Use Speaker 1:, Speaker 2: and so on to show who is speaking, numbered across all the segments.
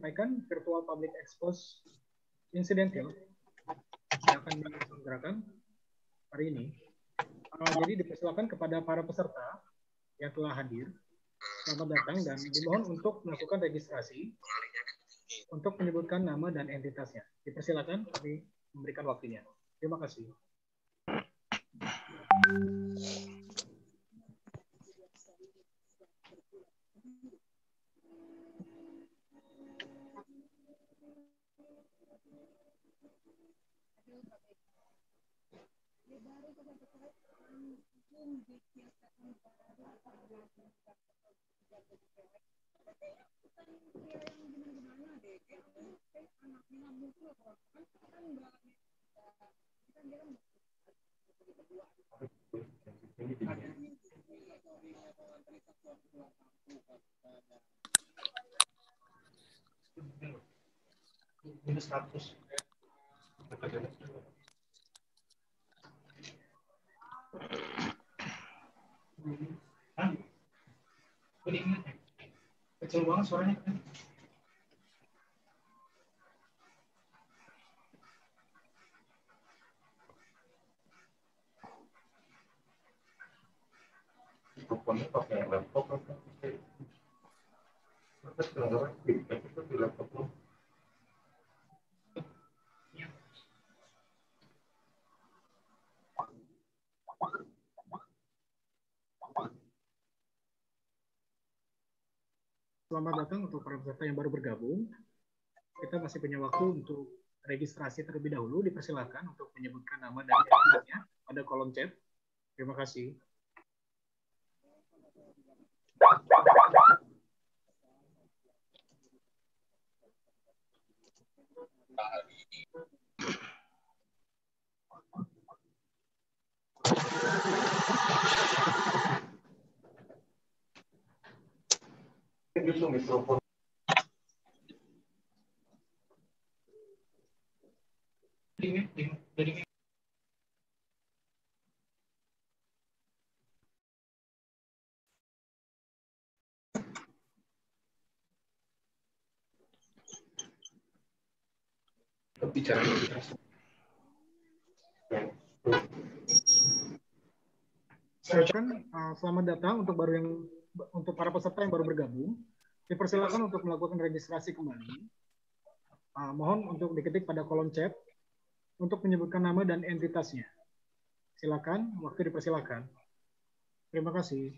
Speaker 1: menyampaikan virtual public expose incidental yang akan diselenggarakan hari ini. Jadi dipersilakan kepada para peserta yang telah hadir, selamat datang dan dimohon untuk melakukan registrasi untuk menyebutkan nama dan entitasnya. Dipersilakan, kami memberikan waktunya. Terima kasih.
Speaker 2: Minus 100. Kecil banget suaranya. Teleponnya pakai laptop atau pakai? Terus kadang-kadang itu di laptop lo.
Speaker 1: Selamat datang untuk para peserta yang baru bergabung. Kita masih punya waktu untuk registrasi terlebih dahulu. Dipersilakan untuk menyebutkan nama dan entitasnya pada kolom chat. Terima kasih.
Speaker 2: Mikrofon. Dari bicara
Speaker 1: selamat datang untuk para peserta yang baru bergabung. Dipersilakan untuk melakukan registrasi kembali. Mohon untuk diketik pada kolom chat untuk menyebutkan nama dan entitasnya. Silakan, waktu dipersilakan. Terima kasih.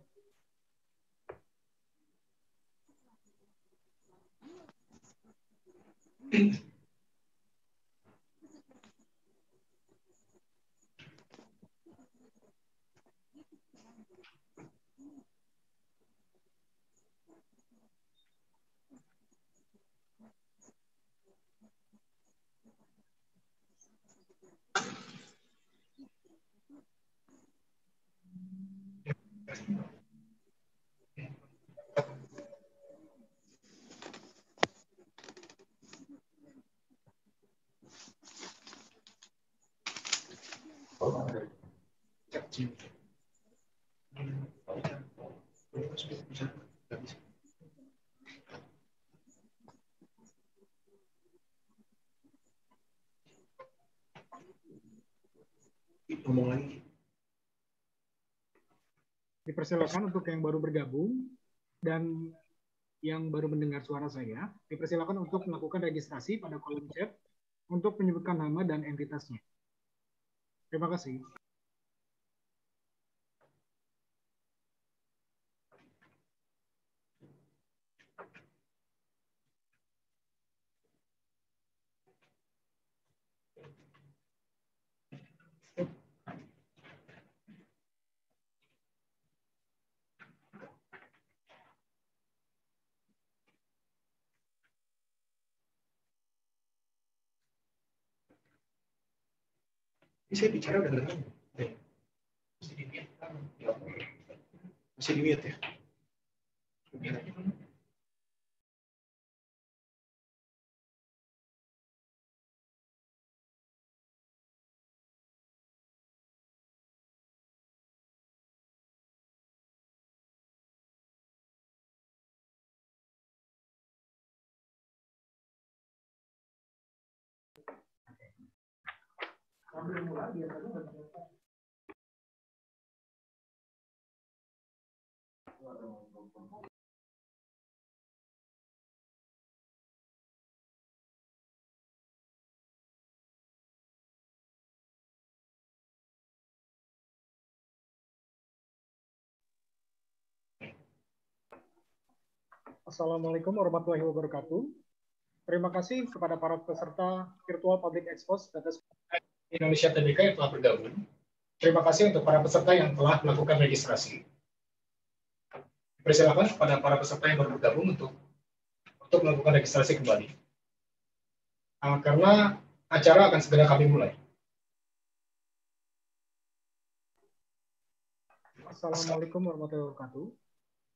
Speaker 1: Dipersilakan untuk yang baru bergabung dan yang baru mendengar suara saya, dipersilakan untuk melakukan registrasi pada kolom chat untuk menyebutkan nama dan entitasnya. Terima kasih.
Speaker 2: Saya bicara udah dengar. Masih di mute ya?
Speaker 1: Assalamualaikum warahmatullahi wabarakatuh. Terima kasih kepada para peserta Virtual Public Expose Indonesia TBK yang telah bergabung. Terima kasih untuk para peserta yang telah melakukan registrasi. Persilakan kepada para peserta yang baru bergabung untuk melakukan registrasi kembali. Karena acara akan segera kami mulai. Assalamualaikum warahmatullahi wabarakatuh.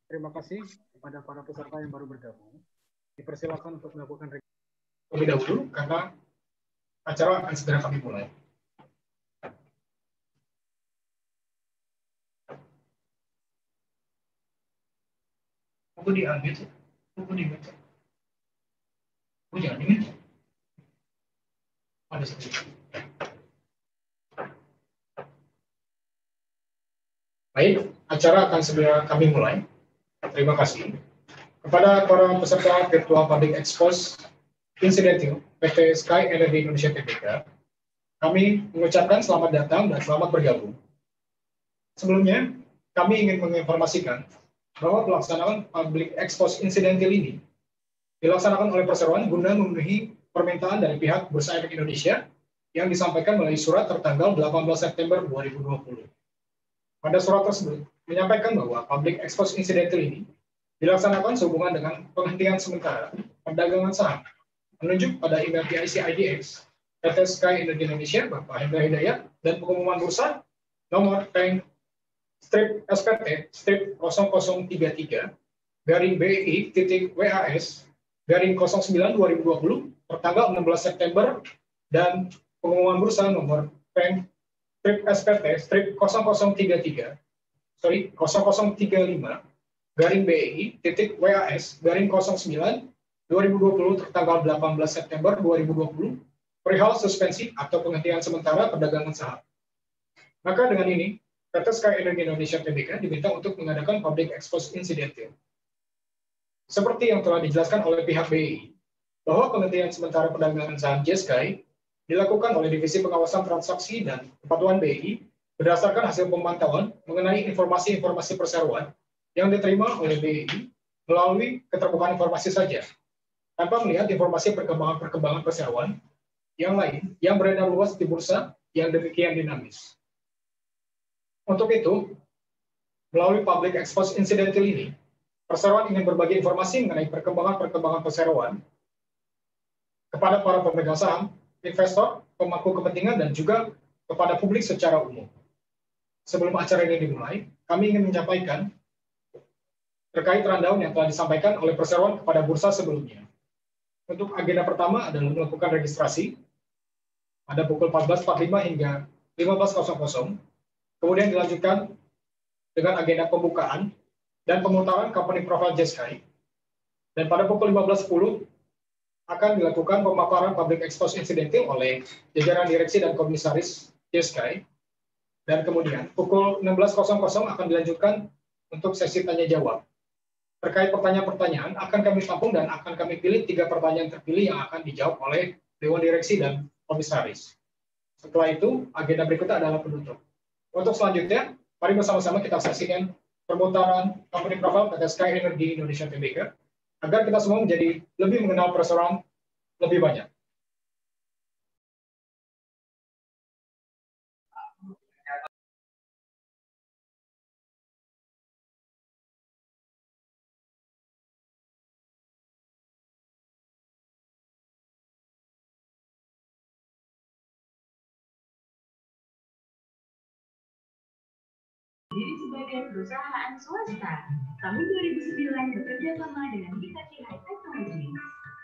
Speaker 1: Terima kasih kepada para peserta yang baru bergabung. Dipersilakan untuk melakukan registrasi terlebih dahulu karena acara akan segera kami mulai. Aku diambil, aku dibaca. Aku jangan ini. Ada sedikit. Baik, acara akan segera kami mulai. Terima kasih. Kepada para peserta Virtual Public Expose Incidental PT Sky Energy Indonesia Tbk, kami mengucapkan selamat datang dan selamat bergabung. Sebelumnya, kami ingin menginformasikan bahwa pelaksanaan Public Expose Incidental ini dilaksanakan oleh perseroan guna memenuhi permintaan dari pihak Bursa Efek Indonesia yang disampaikan melalui surat tertanggal 18 September 2020. Pada surat tersebut menyampaikan bahwa Public Expose Incidental ini dilaksanakan sehubungan dengan penghentian sementara perdagangan saham menunjuk pada email PIC IDX PT Sky Energy Indonesia Bapak Hendra Hidayat dan pengumuman bursa nomor tank strip SPT strip 0033 garing BI titik WAS garing 09 2020 tertanggal 16 September dan pengumuman bursa nomor tank strip SPT strip 0035 garing BI titik WAS garing 09 2020 tertanggal 18 September 2020 perihal suspensi atau penghentian sementara perdagangan saham. Maka dengan ini PT Sky Energy Indonesia Tbk diminta untuk mengadakan Public Expose Incidental. Seperti yang telah dijelaskan oleh pihak BI, bahwa penghentian sementara perdagangan saham JSky dilakukan oleh Divisi Pengawasan Transaksi dan Kepatuhan BI berdasarkan hasil pemantauan mengenai informasi-informasi perseroan yang diterima oleh BI melalui keterbukaan informasi saja, tanpa melihat informasi perkembangan perseroan yang lain yang beredar luas di bursa yang demikian dinamis. Untuk itu, melalui Public Expose Incidental ini, perseroan ingin berbagi informasi mengenai perkembangan perseroan kepada para pemegang saham, investor, pemangku kepentingan, dan juga kepada publik secara umum. Sebelum acara ini dimulai, kami ingin menyampaikan terkait rundown yang telah disampaikan oleh perseroan kepada bursa sebelumnya. Untuk agenda pertama adalah melakukan registrasi pada pukul 14.45 hingga 15.00. Kemudian dilanjutkan dengan agenda pembukaan dan pemutaran company profile JSky. Dan pada pukul 15.10 akan dilakukan pemaparan Public Expose Incidental oleh jajaran direksi dan komisaris JSky. Dan kemudian pukul 16.00 akan dilanjutkan untuk sesi tanya jawab. Terkait pertanyaan-pertanyaan akan kami tampung dan akan kami pilih 3 pertanyaan terpilih yang akan dijawab oleh Dewan Direksi dan Komisaris. Setelah itu, agenda berikutnya adalah penutup. Untuk selanjutnya, mari bersama-sama kita saksikan perputaran company profile PT Sky Energy Indonesia Tbk agar kita semua menjadi lebih mengenal perseroan lebih banyak.
Speaker 3: Diri sebagai perusahaan swasta. Tahun 2009 bekerja sama dengan Hitachi High Technology.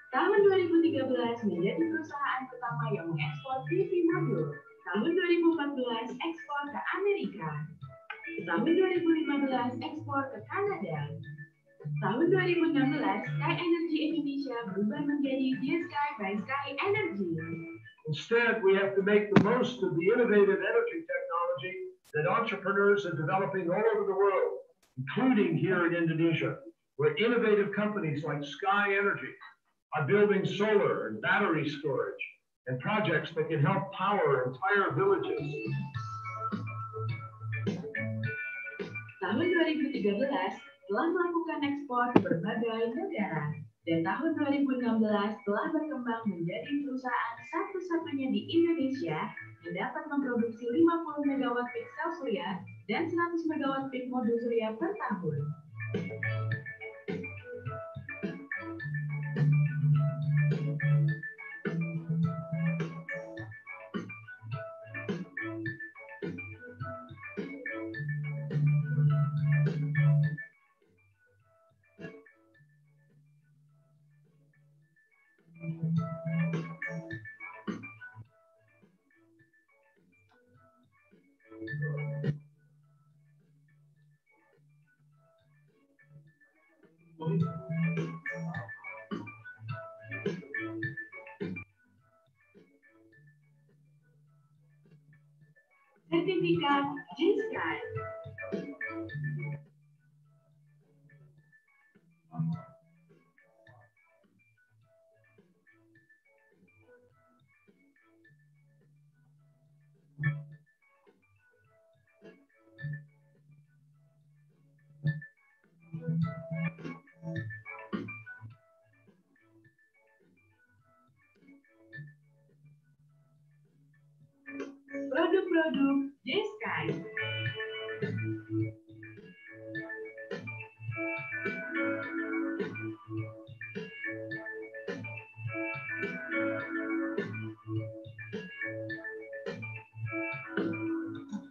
Speaker 3: Tahun 2013 menjadi perusahaan pertama yang mengekspor TV modul. Tahun 2014 ekspor ke Amerika. Tahun 2015 ekspor ke Kanada. Tahun 2016 Sky Energy Indonesia berubah menjadi JSky by Sky Energy.
Speaker 4: Instead, we have to make the most of the innovative energy technology that entrepreneurs are developing all over the world, including here in Indonesia, where innovative companies like Sky Energy are building solar and battery storage and projects that can help power entire villages.
Speaker 3: Tahun 2013 telah melakukan ekspor ke berbagai negara, dan tahun 2016 telah berkembang menjadi perusahaan satu-satunya di Indonesia yang dapat memproduksi 50 MW peak sel surya dan 100 MW peak modul surya per tahun. Sertifikat G-Sky. Produk-produk G-Sky.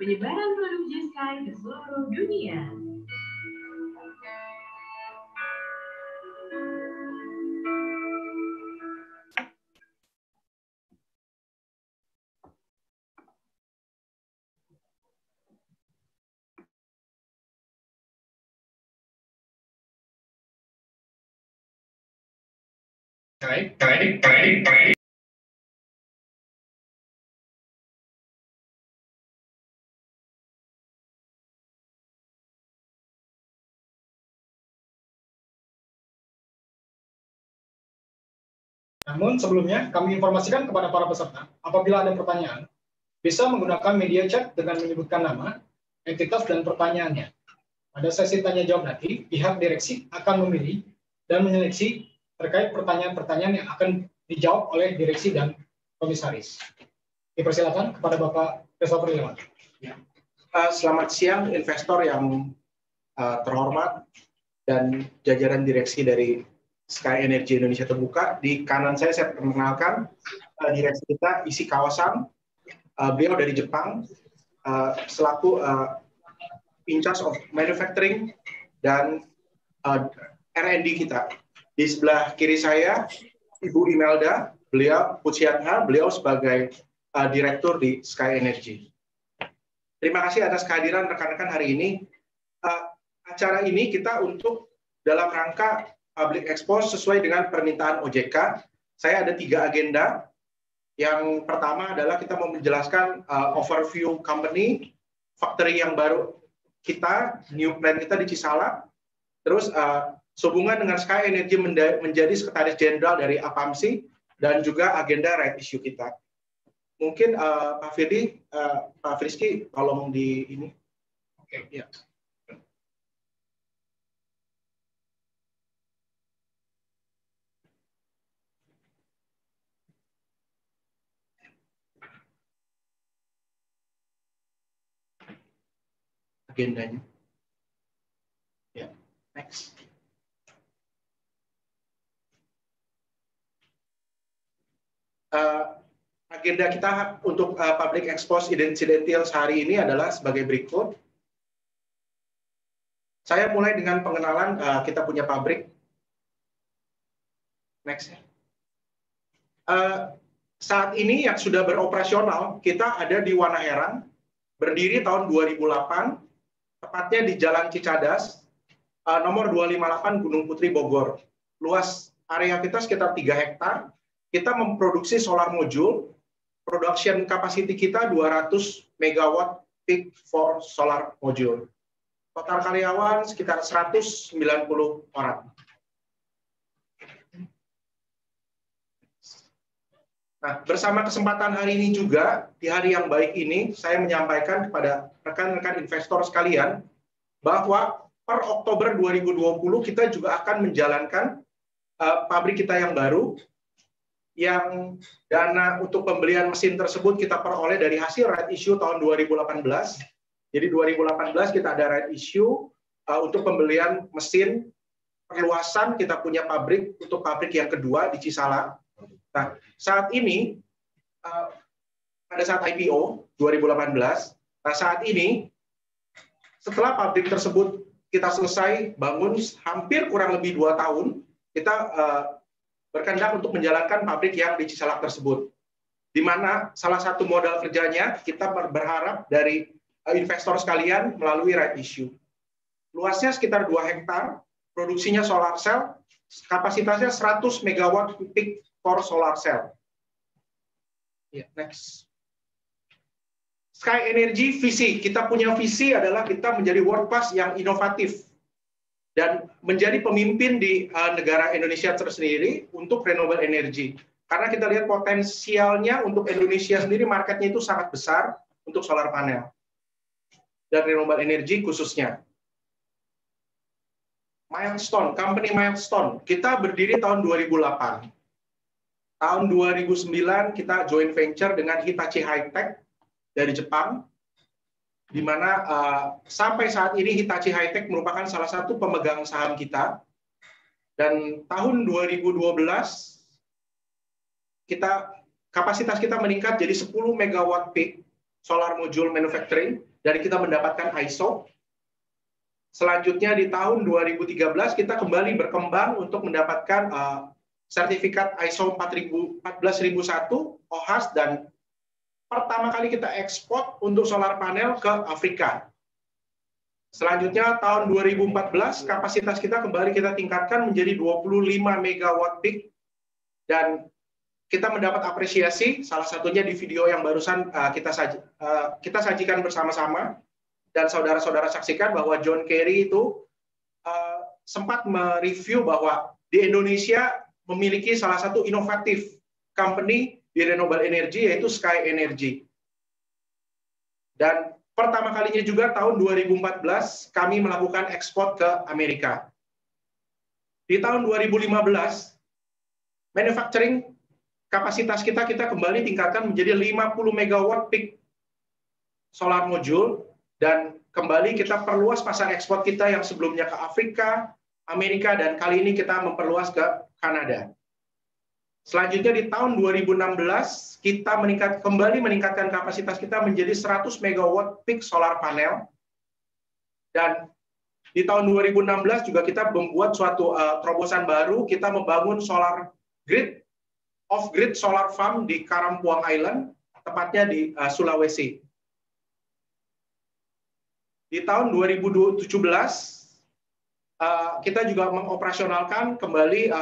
Speaker 3: Penyebaran produk G-Sky ke seluruh dunia.
Speaker 1: Namun sebelumnya kami informasikan kepada para peserta, apabila ada pertanyaan, bisa menggunakan media chat dengan menyebutkan nama, entitas, dan pertanyaannya. Pada sesi tanya jawab nanti, pihak direksi akan memilih dan menyeleksi terkait pertanyaan-pertanyaan yang akan dijawab oleh direksi dan komisaris. Dipersilakan kepada Bapak Christopher Lewan.
Speaker 5: Selamat siang investor yang terhormat dan jajaran direksi dari Sky Energy Indonesia Terbuka. Di kanan saya perkenalkan direksi kita, Isi Kawasan. Beliau dari Jepang, selaku in charge of manufacturing dan R&D kita. Di sebelah kiri saya, Ibu Imelda, beliau Pujiatha, beliau sebagai direktur di Sky Energy. Terima kasih atas kehadiran rekan-rekan hari ini. Acara ini kita untuk dalam rangka public expose sesuai dengan permintaan OJK. Saya ada 3 agenda. Yang pertama adalah kita mau menjelaskan overview company, factory yang baru kita, new plant kita di Cisalak. Terus sehubungan dengan Sky Energy menjadi sekretaris jenderal dari APAMSI dan juga agenda right issue kita. Mungkin Pak Firdi, Pak Friski, tolong di ini. Oke, ya. Agendanya. Ya, next. Agenda kita untuk public expose incidental hari ini adalah sebagai berikut. Saya mulai dengan pengenalan kita punya pabrik. Next. Saat ini yang sudah beroperasional, kita ada di Wanaheran, berdiri tahun 2008, tepatnya di Jalan Cicadas, nomor 258 Gunung Putri, Bogor. Luas area kita sekitar 3 hektar. Kita memproduksi solar modul production capacity kita 200 megawatt peak for solar module. Total karyawan sekitar 190 orang. Nah, bersama kesempatan hari ini juga, di hari yang baik ini, saya menyampaikan kepada rekan-rekan investor sekalian, bahwa per Oktober 2020 kita juga akan menjalankan pabrik kita yang baru, yang dana untuk pembelian mesin tersebut kita peroleh dari hasil right issue tahun 2018. Jadi 2018 kita ada right issue untuk pembelian mesin perluasan, kita punya pabrik untuk pabrik yang kedua di Cisalak. Nah, saat ini, pada saat IPO 2018, nah saat ini, setelah pabrik tersebut kita selesai bangun hampir kurang lebih 2 tahun, kita berkehendak untuk menjalankan pabrik yang di Cisalak tersebut. Di mana salah satu modal kerjanya, kita berharap dari investor sekalian melalui right issue. Luasnya sekitar 2 hektar, produksinya solar cell, kapasitasnya 100 megawatt peak for solar cell. Next. Sky Energy visi, kita punya visi adalah kita menjadi world class yang inovatif dan menjadi pemimpin di negara Indonesia tersendiri untuk renewable energy. Karena kita lihat potensialnya untuk Indonesia sendiri, marketnya itu sangat besar untuk solar panel dan renewable energy khususnya. Milestone, company milestone, kita berdiri tahun 2008. Tahun 2009 kita joint venture dengan Hitachi High-Tech dari Jepang, di mana sampai saat ini Hitachi High-Tech merupakan salah satu pemegang saham kita. Dan tahun 2012 kapasitas kita meningkat jadi 10 megawatt peak solar module manufacturing, dan kita mendapatkan ISO. Selanjutnya di tahun 2013 kita kembali berkembang untuk mendapatkan sertifikat ISO 14001 OHAS, dan pertama kali kita ekspor untuk solar panel ke Afrika. Selanjutnya tahun 2014 kapasitas kita kembali kita tingkatkan menjadi 25 megawatt peak, dan kita mendapat apresiasi salah satunya di video yang barusan kita sajikan bersama-sama, dan saudara-saudara saksikan bahwa John Kerry itu sempat mereview bahwa di Indonesia memiliki salah satu inovatif company di renewable energy, yaitu Sky Energy. Dan pertama kalinya juga tahun 2014 kami melakukan ekspor ke Amerika. Di tahun 2015 manufacturing kapasitas kita kembali tingkatkan menjadi 50 megawatt peak solar module, dan kembali kita perluas pasar ekspor kita yang sebelumnya ke Afrika, Amerika, dan kali ini kita memperluas ke Kanada. Selanjutnya di tahun 2016 kita kembali meningkatkan kapasitas kita menjadi 100 megawatt peak solar panel, dan di tahun 2016 juga kita membuat suatu terobosan baru, kita membangun solar grid, off-grid solar farm di Karampuang Island, tepatnya di Sulawesi. Di tahun 2017 kita juga mengoperasionalkan kembali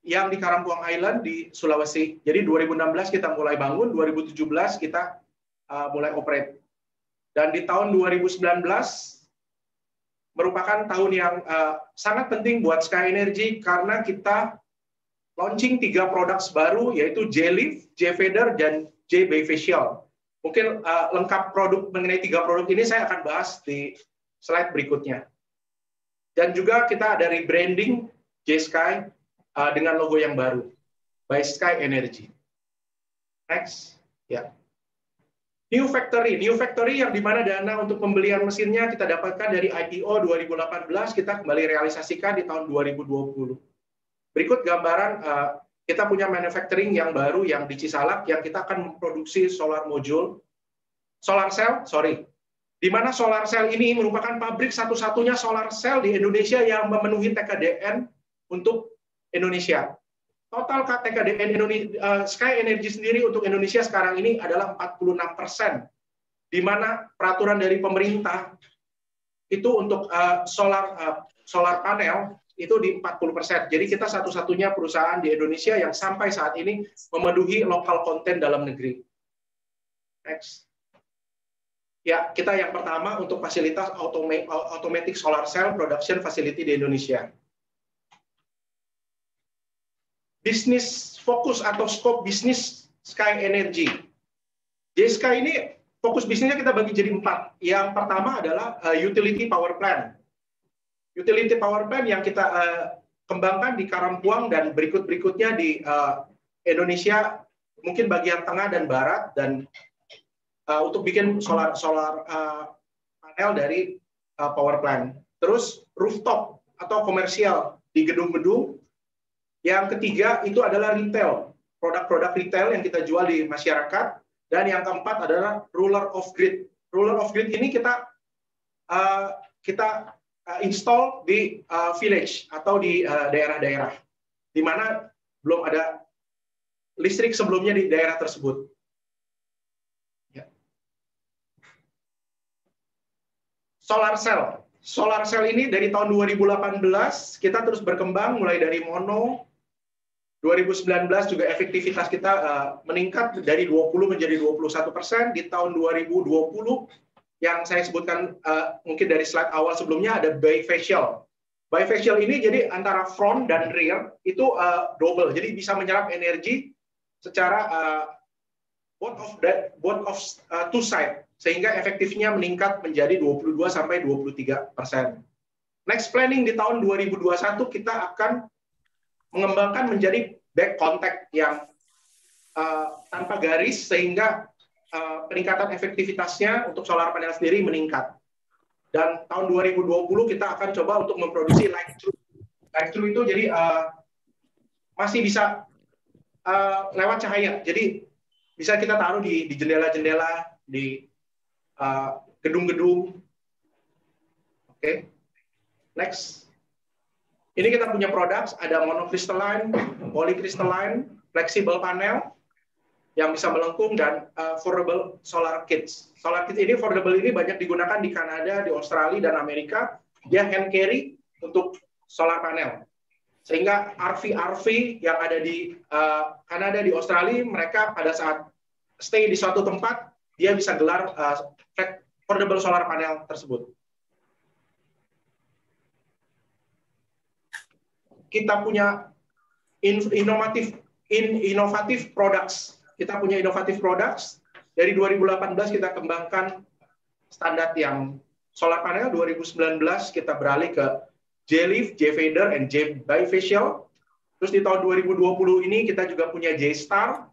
Speaker 5: yang di Karampuang Island di Sulawesi. Jadi 2016 kita mulai bangun, 2017 kita mulai operate. Dan di tahun 2019 merupakan tahun yang sangat penting buat Sky Energy karena kita launching 3 produk baru, yaitu J-Leaf, J-Feather, dan J-Bifacial. Mungkin lengkap produk mengenai 3 produk ini saya akan bahas di slide berikutnya. Dan juga kita ada rebranding J-Sky dengan logo yang baru, by Sky Energy. Next, ya. New factory yang dimana dana untuk pembelian mesinnya kita dapatkan dari IPO 2018, kita kembali realisasikan di tahun 2020. Berikut gambaran kita punya manufacturing yang baru yang di Cisalak, yang kita akan memproduksi solar cell, di mana solar cell ini merupakan pabrik satu-satunya solar cell di Indonesia yang memenuhi TKDN untuk Indonesia. Total TKDN Sky Energy sendiri untuk Indonesia sekarang ini adalah 46%, di mana peraturan dari pemerintah itu untuk solar panel itu di 40%. Jadi kita satu-satunya perusahaan di Indonesia yang sampai saat ini memenuhi lokal konten dalam negeri. Next. Ya, kita yang pertama untuk fasilitas automatic solar cell production facility di Indonesia. Bisnis fokus atau scope bisnis Sky Energy. Jadi Sky ini fokus bisnisnya kita bagi jadi 4. Yang pertama adalah utility power plant. Utility power plant yang kita kembangkan di Karampuang dan berikut-berikutnya di Indonesia, mungkin bagian tengah dan barat, dan untuk bikin solar panel dari power plant. Terus rooftop atau komersial di gedung-gedung. Yang ketiga itu adalah retail, produk-produk retail yang kita jual di masyarakat. Dan yang keempat adalah ruler of grid. Ruler of grid ini kita install di village atau di daerah-daerah di mana belum ada listrik sebelumnya di daerah tersebut. Ya. Solar cell. Solar cell ini dari tahun 2018 kita terus berkembang mulai dari mono. 2019 juga efektivitas kita meningkat dari 20 menjadi 21%. Di tahun 2020 yang saya sebutkan mungkin dari slide awal sebelumnya ada bifacial. Bifacial ini jadi antara front dan rear itu double, jadi bisa menyerap energi secara both of two side, sehingga efektifnya meningkat menjadi 22 sampai 23%. Next planning di tahun 2021 kita akan mengembangkan menjadi back contact yang tanpa garis, sehingga peningkatan efektivitasnya untuk solar panel sendiri meningkat. Dan tahun 2020 kita akan coba untuk memproduksi light through. Light through itu jadi masih bisa lewat cahaya. Jadi bisa kita taruh di jendela-jendela, di gedung-gedung. Oke. Next. Ini kita punya produk, ada monocrystalline, polycrystalline, flexible panel yang bisa melengkung, dan foldable solar kits. Solar kit ini, foldable ini banyak digunakan di Kanada, di Australia, dan Amerika. Dia hand carry untuk solar panel. Sehingga RV yang ada di Kanada, di Australia, mereka pada saat stay di suatu tempat, dia bisa gelar foldable solar panel tersebut. Kita punya inovatif products. Kita punya inovatif products. Dari 2018 kita kembangkan standar yang solar panel. 2019 kita beralih ke J-Leaf, J-Fader, and J-Bifacial. Terus di tahun 2020 ini kita juga punya J-Star,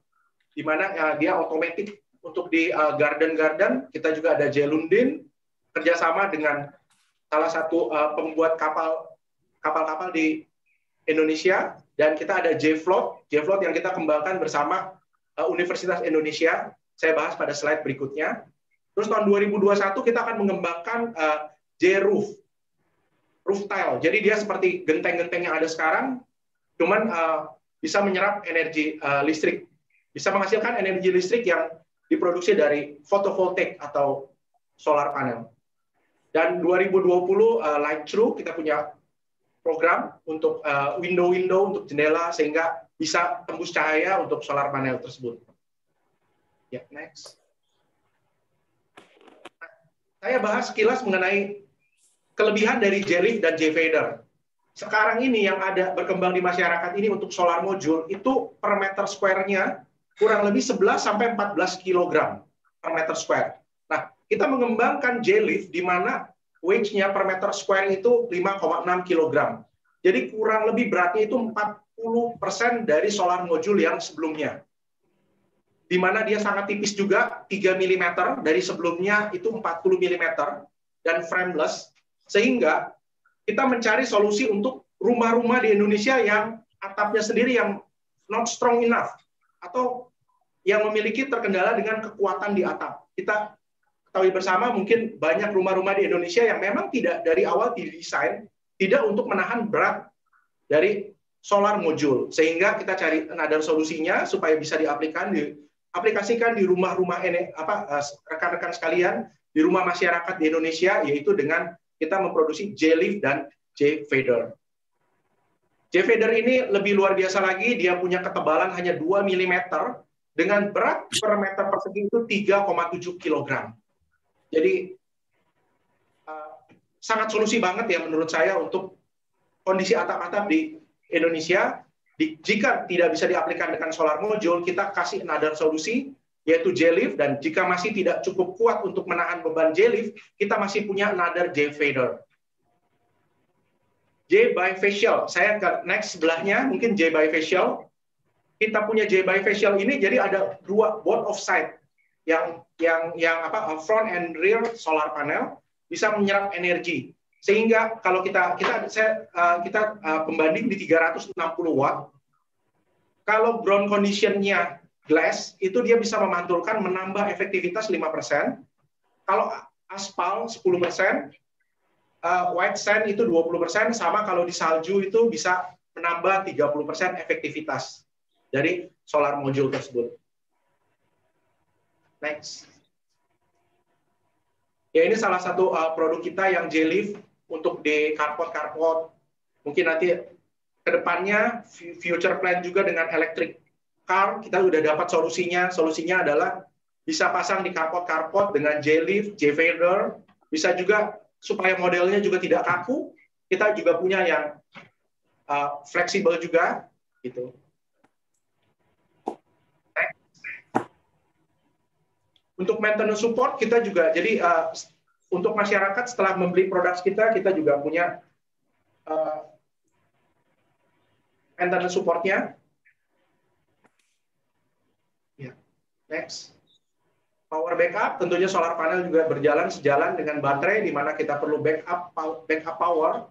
Speaker 5: di mana dia otomatis untuk di garden-garden. Kita juga ada J-Lundin, kerjasama dengan salah satu pembuat kapal-kapal di Indonesia, dan kita ada J-Float yang kita kembangkan bersama Universitas Indonesia. Saya bahas pada slide berikutnya. Terus tahun 2021 kita akan mengembangkan J-Roof, roof tile. Jadi dia seperti genteng-genteng yang ada sekarang, cuman bisa menyerap energi listrik, bisa menghasilkan energi listrik yang diproduksi dari photovoltaik atau solar panel. Dan 2020 light through, kita punya program untuk window-window, untuk jendela, sehingga bisa tembus cahaya untuk solar panel tersebut. Ya, next. Saya bahas sekilas mengenai kelebihan dari J-Leaf dan J-Fader. Sekarang ini yang ada berkembang di masyarakat ini untuk solar module, itu per meter square-nya kurang lebih 11-14 kg per meter square. Nah, kita mengembangkan J-Leaf di mana weight-nya per meter square itu 5,6 kg. Jadi kurang lebih beratnya itu 40% dari solar module yang sebelumnya. Di mana dia sangat tipis juga, 3 mm, dari sebelumnya itu 40 mm, dan frameless, sehingga kita mencari solusi untuk rumah-rumah di Indonesia yang atapnya sendiri yang not strong enough, atau yang memiliki terkendala dengan kekuatan di atap. Kita ketahui bersama mungkin banyak rumah-rumah di Indonesia yang memang tidak dari awal didesain tidak untuk menahan berat dari solar module, sehingga kita cari another solusinya supaya bisa diaplikasikan di rumah-rumah ini, rekan-rekan sekalian, di rumah masyarakat di Indonesia, yaitu dengan kita memproduksi J-Leaf dan J-Fader. J-Fader ini lebih luar biasa lagi, dia punya ketebalan hanya 2 mm dengan berat per meter persegi itu 3,7 kg. Jadi sangat solusi banget ya menurut saya untuk kondisi atap-atap di Indonesia. Jika tidak bisa diaplikasikan dengan solar module, kita kasih another solusi, yaitu J-Lift, dan jika masih tidak cukup kuat untuk menahan beban J-Lift, kita masih punya another J-Fader. J-Bifacial, saya ke next sebelahnya, mungkin J-Bifacial. Kita punya J-Bifacial ini, jadi ada dua both of side, yang front and rear solar panel bisa menyerap energi. Sehingga kalau kita pembanding di 360 watt, kalau ground condition-nya glass, itu dia bisa memantulkan menambah efektivitas 5%, kalau aspal 10%, white sand itu 20%, sama kalau di salju itu bisa menambah 30% efektivitas dari solar module tersebut. Next. Ya, ini salah satu produk kita yang J-Lift untuk di carport. Mungkin nanti ke depannya future plan juga dengan electric car, kita udah dapat solusinya. Solusinya adalah bisa pasang di carport dengan J-Lift, J-Fader, bisa juga supaya modelnya juga tidak kaku. Kita juga punya yang fleksibel juga, gitu. Untuk maintenance support kita juga, jadi untuk masyarakat setelah membeli produk kita juga punya maintenance supportnya. Ya. Next. Power backup, tentunya solar panel juga berjalan sejalan dengan baterai, di mana kita perlu backup power.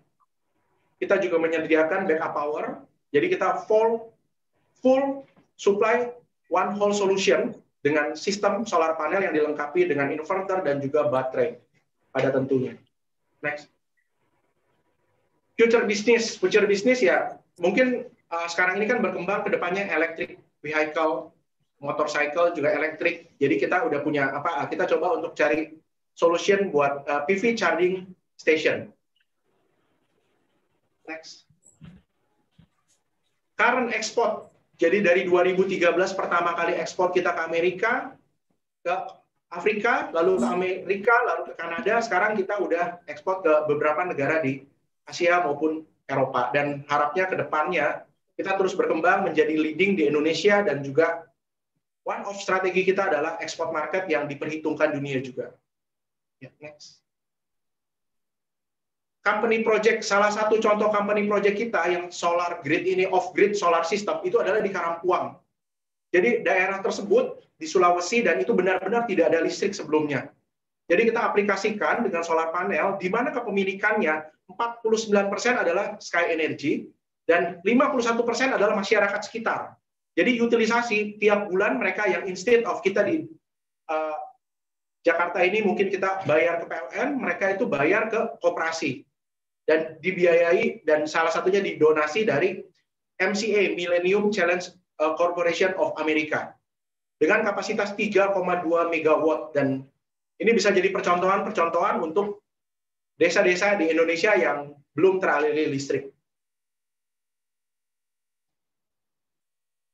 Speaker 5: Kita juga menyediakan backup power, jadi kita full supply one whole solution dengan sistem solar panel yang dilengkapi dengan inverter dan juga baterai pada tentunya. Next. Future business ya, mungkin sekarang ini kan berkembang ke depannya electric vehicle, motorcycle juga elektrik. Jadi kita udah punya kita coba untuk cari solution buat PV charging station. Next. Current export. Jadi dari 2013 pertama kali ekspor kita ke Amerika, ke Afrika, lalu ke Amerika, lalu ke Kanada. Sekarang kita udah ekspor ke beberapa negara di Asia maupun Eropa. Dan harapnya ke depannya kita terus berkembang menjadi leading di Indonesia, dan juga one of strategi kita adalah ekspor market yang diperhitungkan dunia juga. Ya, next. Company project, salah satu contoh company project kita yang solar grid ini, off-grid solar system, itu adalah di Karampuang. Jadi daerah tersebut di Sulawesi, dan itu benar-benar tidak ada listrik sebelumnya. Jadi kita aplikasikan dengan solar panel, di mana kepemilikannya 49% adalah Sky Energy, dan 51% adalah masyarakat sekitar. Jadi utilisasi tiap bulan mereka yang instead of kita di Jakarta ini mungkin kita bayar ke PLN, mereka itu bayar ke koperasi. Dan dibiayai, dan salah satunya didonasi dari MCA, Millennium Challenge Corporation of America, dengan kapasitas 3,2 megawatt. Dan ini bisa jadi percontohan untuk desa-desa di Indonesia yang belum teraliri listrik.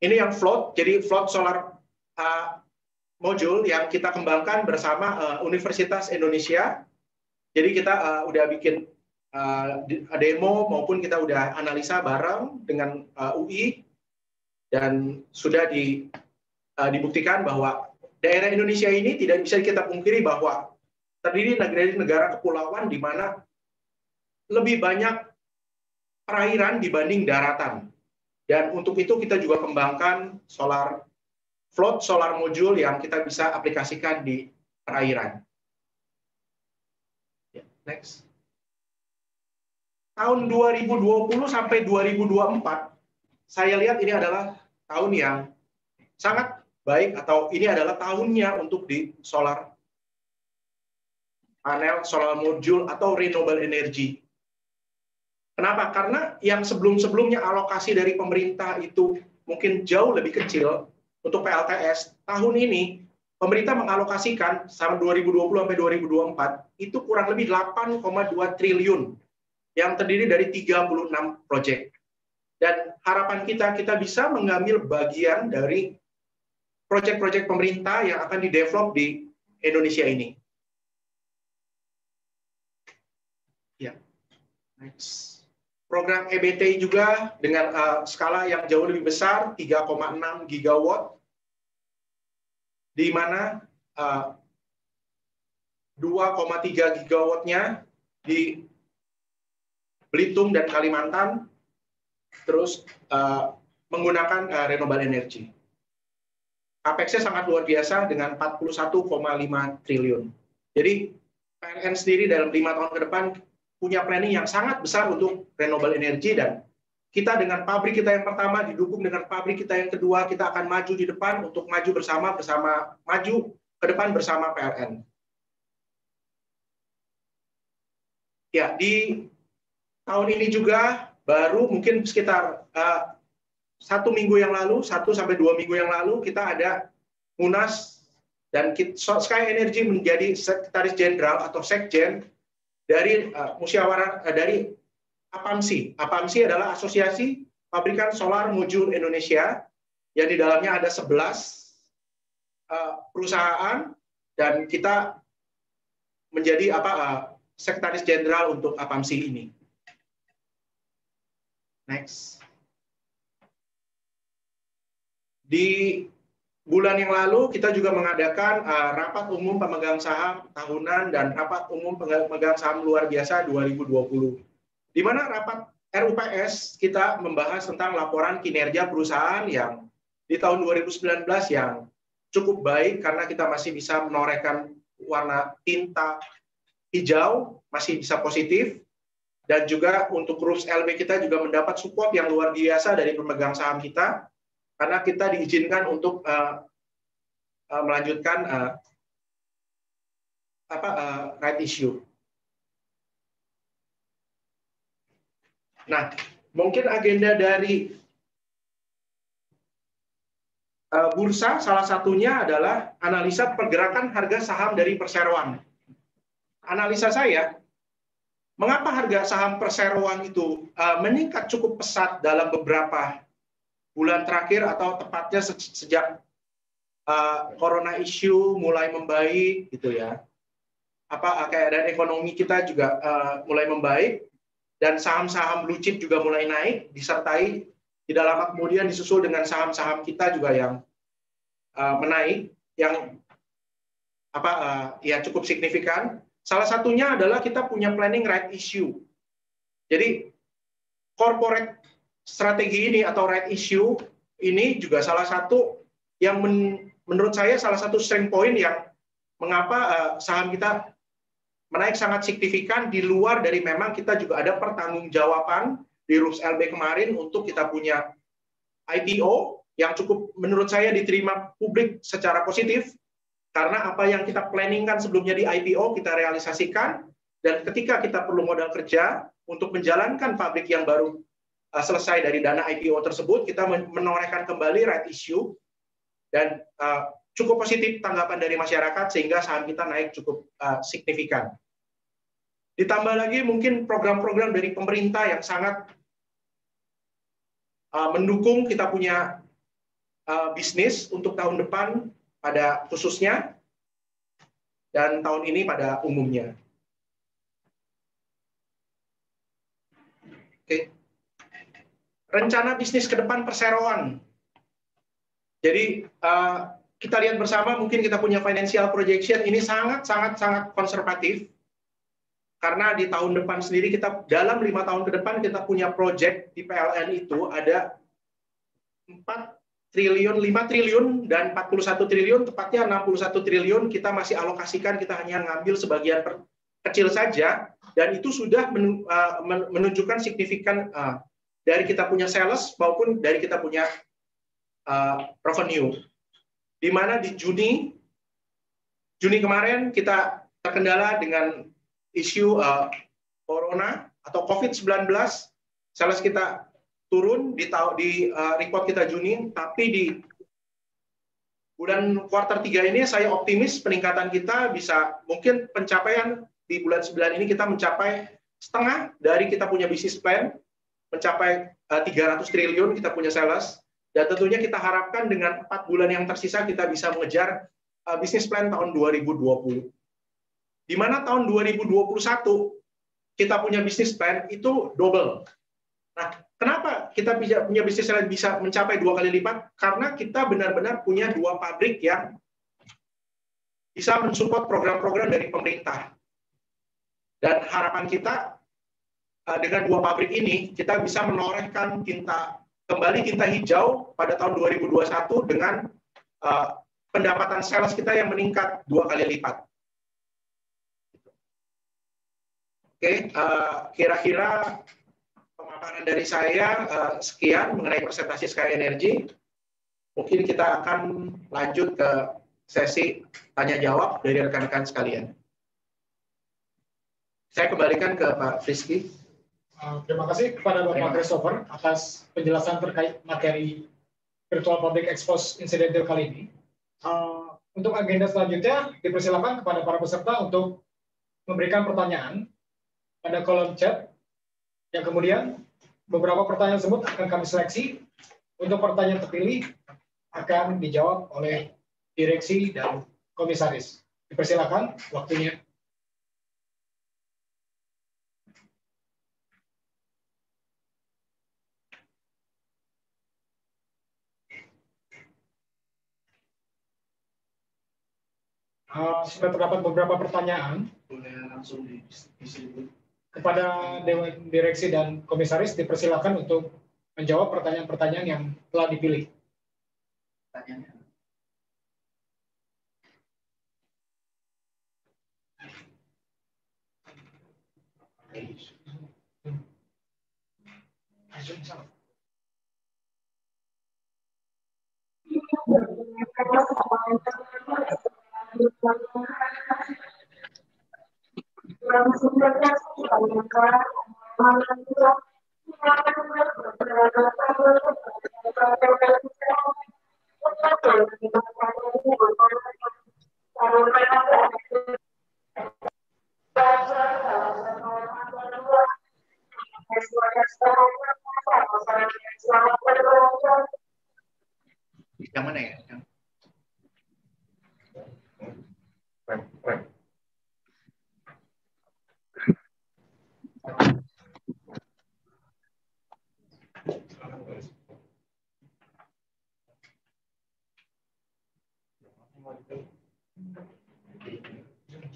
Speaker 5: Ini yang float, jadi float solar module yang kita kembangkan bersama Universitas Indonesia. Jadi kita udah bikin demo maupun kita udah analisa bareng dengan UI, dan sudah dibuktikan bahwa daerah Indonesia ini tidak bisa kita pungkiri bahwa terdiri dari negara kepulauan di mana lebih banyak perairan dibanding daratan. Dan untuk itu kita juga kembangkan float solar module yang kita bisa aplikasikan di perairan. Next. Tahun 2020 sampai 2024, saya lihat ini adalah tahun yang sangat baik, atau ini adalah tahunnya untuk di solar panel, solar module, atau renewable energy. Kenapa? Karena yang sebelum-sebelumnya alokasi dari pemerintah itu mungkin jauh lebih kecil untuk PLTS, tahun ini pemerintah mengalokasikan sama 2020 sampai 2024 itu kurang lebih 8,2 triliun. Yang terdiri dari 36 proyek. Dan harapan kita bisa mengambil bagian dari proyek-proyek pemerintah yang akan di-develop di Indonesia ini. Ya, next. Program EBT juga dengan skala yang jauh lebih besar, 3,6 gigawatt, di mana 2,3 gigawattnya di Belitung dan Kalimantan, terus menggunakan renewable energy. Capex-nya sangat luar biasa dengan 41,5 triliun. Jadi PLN sendiri dalam 5 tahun ke depan punya planning yang sangat besar untuk renewable energy, dan kita dengan pabrik kita yang pertama didukung dengan pabrik kita yang kedua, kita akan maju di depan untuk maju bersama maju ke depan bersama PLN. Ya, di tahun ini juga baru mungkin sekitar 1 minggu yang lalu, 1 sampai 2 minggu yang lalu kita ada Munas, dan Sky Energy menjadi Sekretaris Jenderal atau Sekjen dari musyawarah dari APAMSI. APAMSI adalah Asosiasi Pabrikan Solar Modul Indonesia, yang di dalamnya ada 11 perusahaan, dan kita menjadi Sekretaris Jenderal untuk APAMSI ini. Next. Di bulan yang lalu kita juga mengadakan rapat umum pemegang saham tahunan dan rapat umum pemegang saham luar biasa 2020. Di mana rapat RUPS kita membahas tentang laporan kinerja perusahaan yang di tahun 2019 yang cukup baik karena kita masih bisa menorehkan warna tinta hijau, masih bisa positif, dan juga untuk RUPS LB kita juga mendapat support yang luar biasa dari pemegang saham kita, karena kita diizinkan untuk melanjutkan right issue. Nah, mungkin agenda dari bursa salah satunya adalah analisa pergerakan harga saham dari perseroan. Analisa saya, mengapa harga saham perseroan itu meningkat cukup pesat dalam beberapa bulan terakhir, atau tepatnya sejak corona issue mulai membaik gitu ya. Keadaan ekonomi kita juga mulai membaik, dan saham-saham blue chip juga mulai naik, disertai tidak lama kemudian disusul dengan saham-saham kita juga yang menaik, yang ya cukup signifikan. Salah satunya adalah kita punya planning right issue. Jadi corporate strategi ini atau right issue ini juga salah satu yang menurut saya salah satu strength point yang mengapa saham kita menaik sangat signifikan, di luar dari memang kita juga ada pertanggungjawaban di RUPS LB kemarin untuk kita punya IPO yang cukup menurut saya diterima publik secara positif, karena apa yang kita planningkan sebelumnya di IPO kita realisasikan, dan ketika kita perlu modal kerja untuk menjalankan pabrik yang baru selesai dari dana IPO tersebut, kita menorehkan kembali right issue, dan cukup positif tanggapan dari masyarakat sehingga saham kita naik cukup signifikan. Ditambah lagi mungkin program-program dari pemerintah yang sangat mendukung kita punya bisnis untuk tahun depan pada khususnya, dan tahun ini pada umumnya. Oke. Rencana bisnis ke depan perseroan. Jadi kita lihat bersama, mungkin kita punya financial projection ini sangat konservatif, karena di tahun depan sendiri kita dalam 5 tahun ke depan kita punya project di PLN itu ada 5 triliun dan 41 triliun, tepatnya 61 triliun kita masih alokasikan, kita hanya ngambil sebagian kecil saja, dan itu sudah menunjukkan signifikan dari kita punya sales maupun dari kita punya revenue. Di mana di Juni kemarin kita terkendala dengan isu corona atau COVID-19, sales kita turun di report kita Juni, tapi di bulan kuartal 3 ini saya optimis peningkatan kita bisa, mungkin pencapaian di bulan 9 ini kita mencapai setengah dari kita punya bisnis plan, mencapai 300 triliun kita punya sales, Dan tentunya kita harapkan dengan 4 bulan yang tersisa kita bisa mengejar bisnis plan tahun 2020. Di mana tahun 2021 kita punya bisnis plan itu double. Nah, kenapa kita punya bisnis plan bisa mencapai 2 kali lipat? Karena kita benar-benar punya 2 pabrik yang bisa mensupport program-program dari pemerintah. Dan harapan kita dengan 2 pabrik ini, kita bisa menorehkan kembali tinta hijau pada tahun 2021 dengan pendapatan sales kita yang meningkat 2 kali lipat. Oke, kira-kira pemaparan dari saya sekian mengenai presentasi Sky Energy. Mungkin kita akan lanjut ke sesi tanya-jawab dari rekan-rekan sekalian. Saya kembalikan ke Pak Frisky.
Speaker 1: Terima kasih kepada Bapak Christopher atas penjelasan terkait materi Virtual Public Expose Incidental kali ini. Untuk agenda selanjutnya, dipersilakan kepada para peserta untuk memberikan pertanyaan pada kolom chat, yang kemudian beberapa pertanyaan tersebut akan kami seleksi. Untuk pertanyaan terpilih akan dijawab oleh direksi dan komisaris. Dipersilakan waktunya. Sudah terdapat beberapa pertanyaan.
Speaker 5: Boleh langsung distribusi.
Speaker 1: Kepada Dewan Direksi dan Komisaris dipersilakan untuk menjawab pertanyaan-pertanyaan yang telah dipilih.
Speaker 5: Pertanyaannya. Yang mana ya?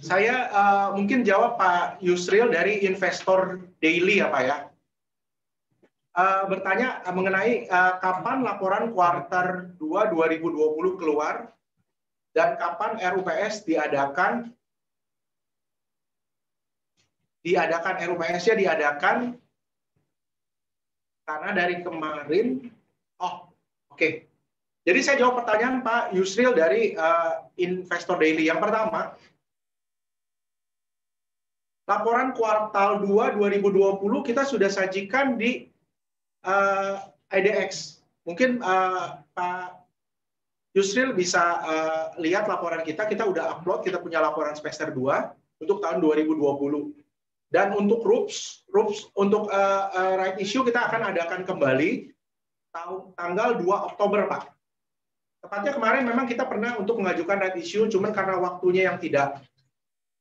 Speaker 5: Saya mungkin jawab Pak Yusril dari Investor Daily ya Pak ya. Bertanya mengenai kapan laporan kuartal 2 2020 keluar dan kapan RUPS diadakan. RUPS-nya diadakan karena dari kemarin. Oke. Jadi saya jawab pertanyaan Pak Yusril dari Investor Daily. Yang pertama, laporan kuartal 2 2020 kita sudah sajikan di IDX. Mungkin Pak Yusril bisa lihat laporan kita udah upload, kita punya laporan semester 2 untuk tahun 2020. Dan untuk RUPS untuk right issue kita akan adakan kembali tanggal 2 Oktober, Pak. Tepatnya kemarin memang kita pernah untuk mengajukan right issue, cuman karena waktunya yang tidak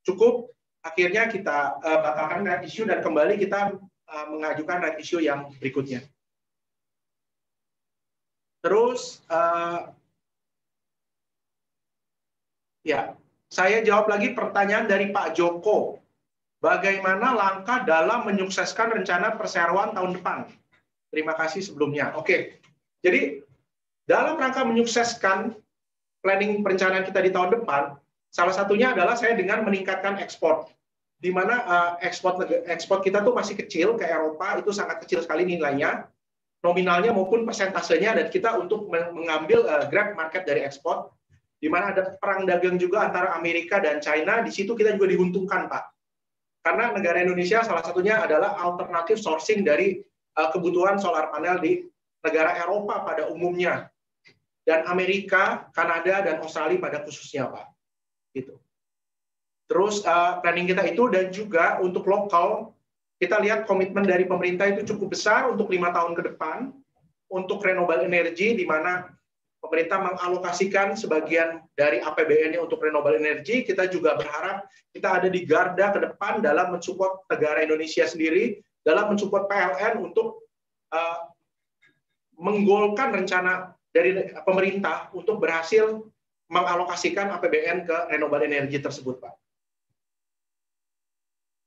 Speaker 5: cukup, akhirnya kita batalkan right issue dan kembali kita mengajukan right issue yang berikutnya. Terus, ya, saya jawab lagi pertanyaan dari Pak Joko. Bagaimana langkah dalam menyukseskan rencana perseroan tahun depan? Terima kasih sebelumnya. Oke, jadi dalam rangka menyukseskan planning perencanaan kita di tahun depan, salah satunya adalah saya dengan meningkatkan ekspor. Di mana ekspor kita tuh masih kecil ke Eropa, itu sangat kecil sekali nilainya, nominalnya maupun persentasenya, dan kita untuk mengambil grab market dari ekspor, di mana ada perang dagang juga antara Amerika dan China, di situ kita juga diuntungkan, Pak. Karena negara Indonesia salah satunya adalah alternatif sourcing dari kebutuhan solar panel di negara Eropa pada umumnya, dan Amerika, Kanada, dan Australia pada khususnya, Pak. Gitu. Terus planning kita itu, dan juga untuk lokal, kita lihat komitmen dari pemerintah itu cukup besar untuk 5 tahun ke depan untuk renewable energy, di mana pemerintah mengalokasikan sebagian dari APBN-nya untuk renewable energy. Kita juga berharap kita ada di garda ke depan dalam mensupport negara Indonesia sendiri, dalam mensupport PLN untuk menggolkan rencana dari pemerintah untuk berhasil mengalokasikan APBN ke renewable energy tersebut, Pak.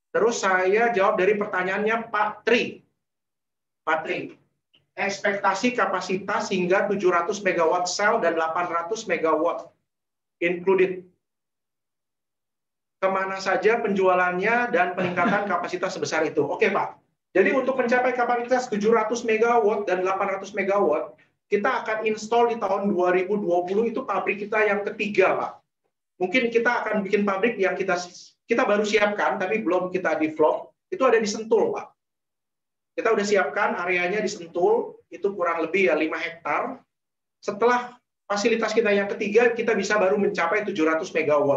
Speaker 5: Terus saya jawab dari pertanyaannya Pak Tri. Pak Tri, ekspektasi kapasitas hingga 700 MW sel dan 800 MW included. Kemana saja penjualannya dan peningkatan kapasitas sebesar itu? Oke, Pak. Jadi untuk mencapai kapasitas 700 MW dan 800 MW, kita akan install di tahun 2020 itu pabrik kita yang ketiga, Pak. Mungkin kita akan bikin pabrik yang kita baru siapkan, tapi belum kita develop, itu ada di Sentul, Pak. Kita udah siapkan areanya di Sentul, itu kurang lebih ya 5 hektar. Setelah fasilitas kita yang ketiga, kita bisa baru mencapai 700 MW.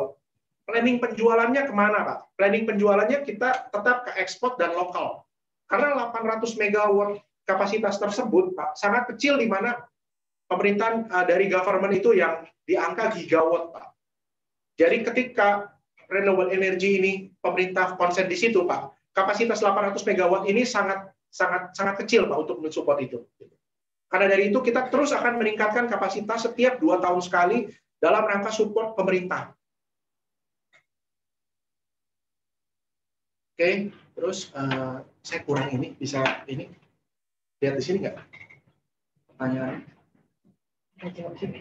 Speaker 5: Planning penjualannya kemana, Pak? Planning penjualannya kita tetap ke ekspor dan lokal. Karena 800 MW kapasitas tersebut, Pak, sangat kecil di mana pemerintahan dari government itu yang di angka gigawatt, Pak. Jadi ketika renewable energy ini pemerintah konsen di situ, Pak, kapasitas 800 MW ini sangat kecil, Pak, untuk mensupport itu. Karena dari itu kita terus akan meningkatkan kapasitas setiap 2 tahun sekali dalam rangka support pemerintah. Oke, terus saya kurang ini, bisa ini lihat di sini nggak? Pertanyaan. Coba di sini.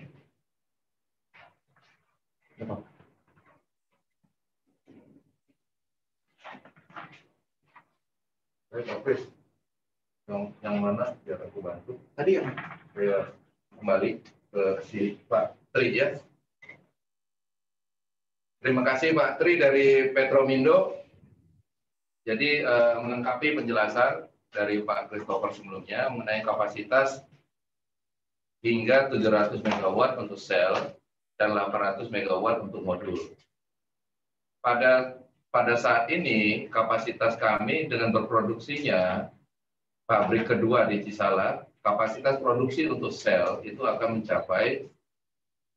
Speaker 2: Pak Kris, yang mana biar aku bantu?
Speaker 5: Tadi yang
Speaker 2: Saya kembali ke si Pak Tri ya. Terima kasih Pak Tri dari Petromindo. Jadi melengkapi penjelasan dari Pak Christopher sebelumnya mengenai kapasitas hingga 700 MW untuk sel dan 800 MW untuk modul. Pada saat ini kapasitas kami dengan berproduksinya pabrik kedua di Cisalak, kapasitas produksi untuk sel itu akan mencapai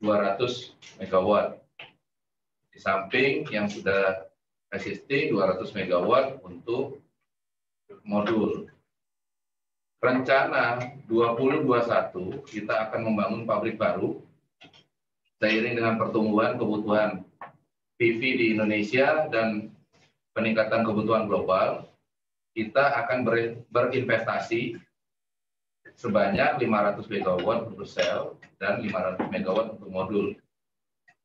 Speaker 2: 200 MW. Di samping yang sudah existing 200 MW untuk modul. Rencana 2021 kita akan membangun pabrik baru seiring dengan pertumbuhan kebutuhan PV di Indonesia dan peningkatan kebutuhan global. Kita akan berinvestasi sebanyak 500 MW untuk sel dan 500 MW untuk modul.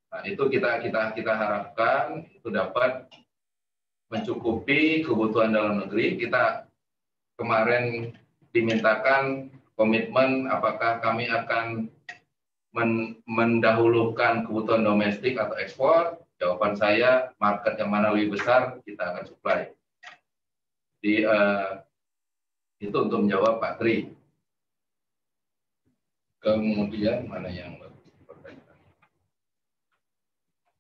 Speaker 2: Nah, itu kita harapkan itu dapat mencukupi kebutuhan dalam negeri. Kita kemarin dimintakan komitmen apakah kami akan mendahulukan kebutuhan domestik atau ekspor. Jawaban saya, market yang mana lebih besar, kita akan supply. Jadi, itu untuk menjawab Pak Tri. Kemudian, mana yang pertanyaan?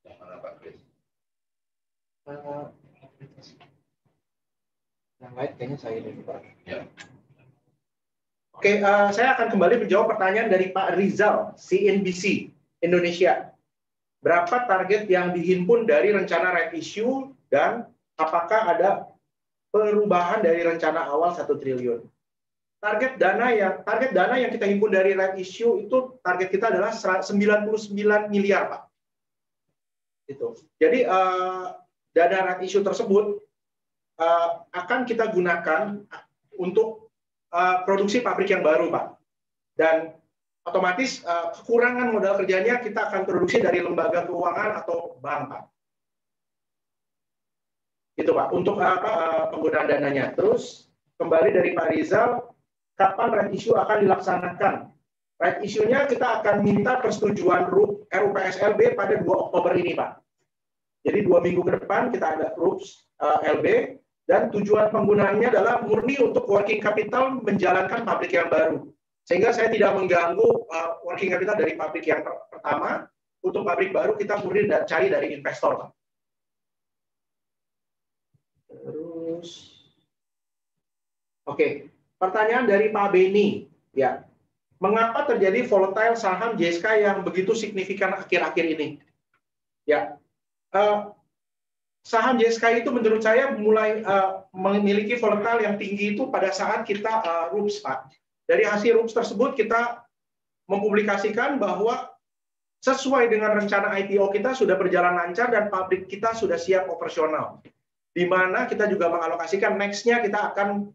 Speaker 2: Yang mana Pak Kris?
Speaker 5: Yang lain kayaknya saya dulu, Pak.
Speaker 2: Ya.
Speaker 5: Oke, saya akan kembali menjawab pertanyaan dari Pak Rizal, CNBC Indonesia. Berapa target yang dihimpun dari rencana right issue dan apakah ada perubahan dari rencana awal 1 triliun? Target dana yang kita himpun dari right issue itu target kita adalah 99 miliar, Pak. Itu. Jadi dana right issue tersebut akan kita gunakan untuk produksi pabrik yang baru, Pak. Dan otomatis kekurangan modal kerjanya kita akan produksi dari lembaga keuangan atau bank, Pak. Itu, Pak, untuk penggunaan dananya. Terus kembali dari Pak Rizal, kapan right issue akan dilaksanakan? Right issue-nya kita akan minta persetujuan RUPS-LB pada 2 Oktober ini, Pak. Jadi 2 minggu ke depan kita ada RUPS LB. Dan tujuan penggunaannya adalah murni untuk working capital menjalankan pabrik yang baru. Sehingga saya tidak mengganggu working capital dari pabrik yang pertama. Untuk pabrik baru kita murni cari dari investor, Pak. Terus, oke, pertanyaan dari Pak Beni. Ya, mengapa terjadi volatile saham JSK yang begitu signifikan akhir-akhir ini? Ya, saham JSK itu menurut saya mulai memiliki volatile yang tinggi itu pada saat kita RUPS, Pak. Dari hasil RUPS tersebut kita mempublikasikan bahwa sesuai dengan rencana IPO kita sudah berjalan lancar dan pabrik kita sudah siap operasional. Di mana kita juga mengalokasikan next-nya kita akan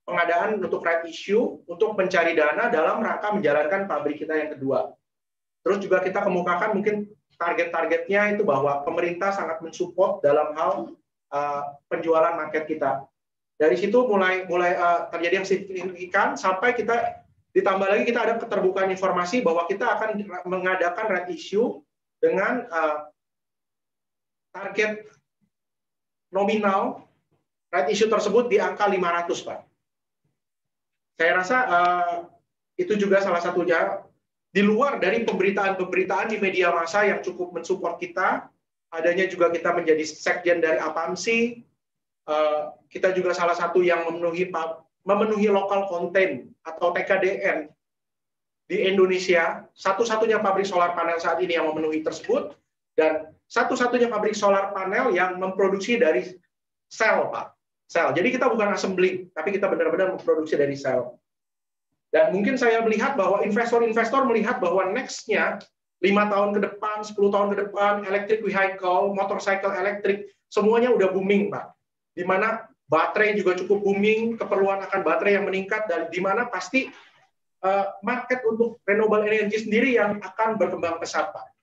Speaker 5: pengadaan untuk right issue untuk mencari dana dalam rangka menjalankan pabrik kita yang kedua. Terus juga kita kemukakan mungkin target-targetnya itu bahwa pemerintah sangat mensupport dalam hal penjualan market kita. Dari situ mulai terjadi yang signifikan sampai kita ditambah lagi kita ada keterbukaan informasi bahwa kita akan mengadakan right issue dengan target nominal right issue tersebut di angka 500, Pak. Saya rasa itu juga salah satunya di luar dari pemberitaan-pemberitaan di media massa yang cukup mensupport kita, adanya juga kita menjadi sekjen dari APAMSI, kita juga salah satu yang memenuhi lokal konten atau TKDN di Indonesia, satu-satunya pabrik solar panel saat ini yang memenuhi tersebut, dan satu-satunya pabrik solar panel yang memproduksi dari sel, Pak. Sel. Jadi kita bukan assembly, tapi kita benar-benar memproduksi dari sel. Dan mungkin saya melihat bahwa investor-investor melihat bahwa next-nya 5 tahun ke depan, 10 tahun ke depan, electric vehicle, motorcycle elektrik, semuanya udah booming, Pak. Di mana baterai juga cukup booming, keperluan akan baterai yang meningkat, dan di mana pasti market untuk renewable energy sendiri yang akan berkembang pesat, Pak.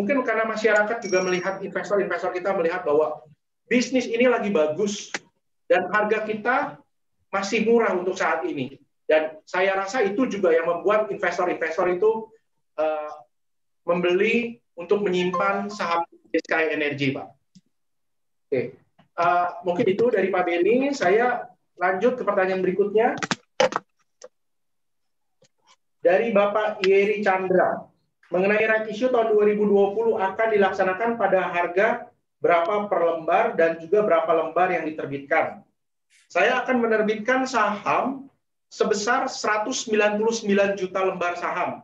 Speaker 5: Mungkin karena masyarakat juga melihat, investor-investor kita melihat bahwa bisnis ini lagi bagus, dan harga kita masih murah untuk saat ini. Dan saya rasa itu juga yang membuat investor-investor itu membeli untuk menyimpan saham Sky Energy, Pak. Oke. Mungkin itu dari Pak Beni. Saya lanjut ke pertanyaan berikutnya. Dari Bapak Yeri Chandra. Mengenai right issue tahun 2020 akan dilaksanakan pada harga berapa per lembar dan juga berapa lembar yang diterbitkan. Saya akan menerbitkan saham sebesar 199 juta lembar saham.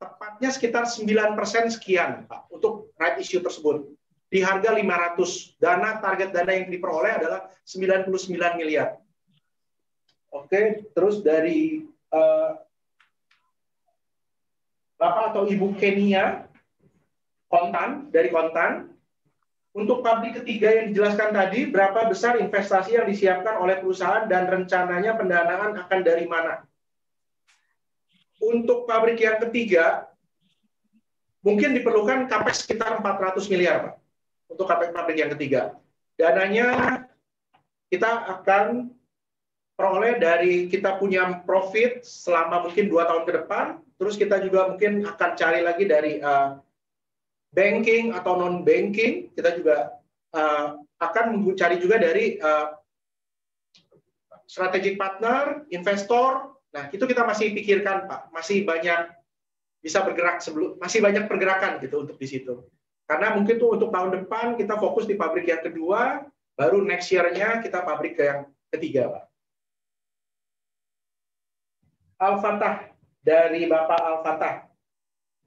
Speaker 5: Tepatnya sekitar 9% sekian, Pak, untuk right issue tersebut. Di harga 500. Target dana yang diperoleh adalah 99 miliar. Oke, terus dari Bapak atau Ibu Kenia, dari Kontan, untuk pabrik ketiga yang dijelaskan tadi, berapa besar investasi yang disiapkan oleh perusahaan dan rencananya pendanaan akan dari mana? Untuk pabrik yang ketiga, mungkin diperlukan capex sekitar 400 miliar, Pak. Untuk pabrik yang ketiga. Dananya kita akan peroleh dari kita punya profit selama mungkin 2 tahun ke depan, terus kita juga mungkin akan cari lagi dari banking atau non-banking, kita juga akan mencari juga dari strategic partner, investor. Nah, itu kita masih pikirkan, Pak. Masih banyak bisa bergerak masih banyak pergerakan gitu untuk di situ. Karena mungkin tuh untuk tahun depan kita fokus di pabrik yang kedua, baru next year-nya kita pabrik yang ketiga, Pak. Al-Fatah, dari Bapak Al-Fatah.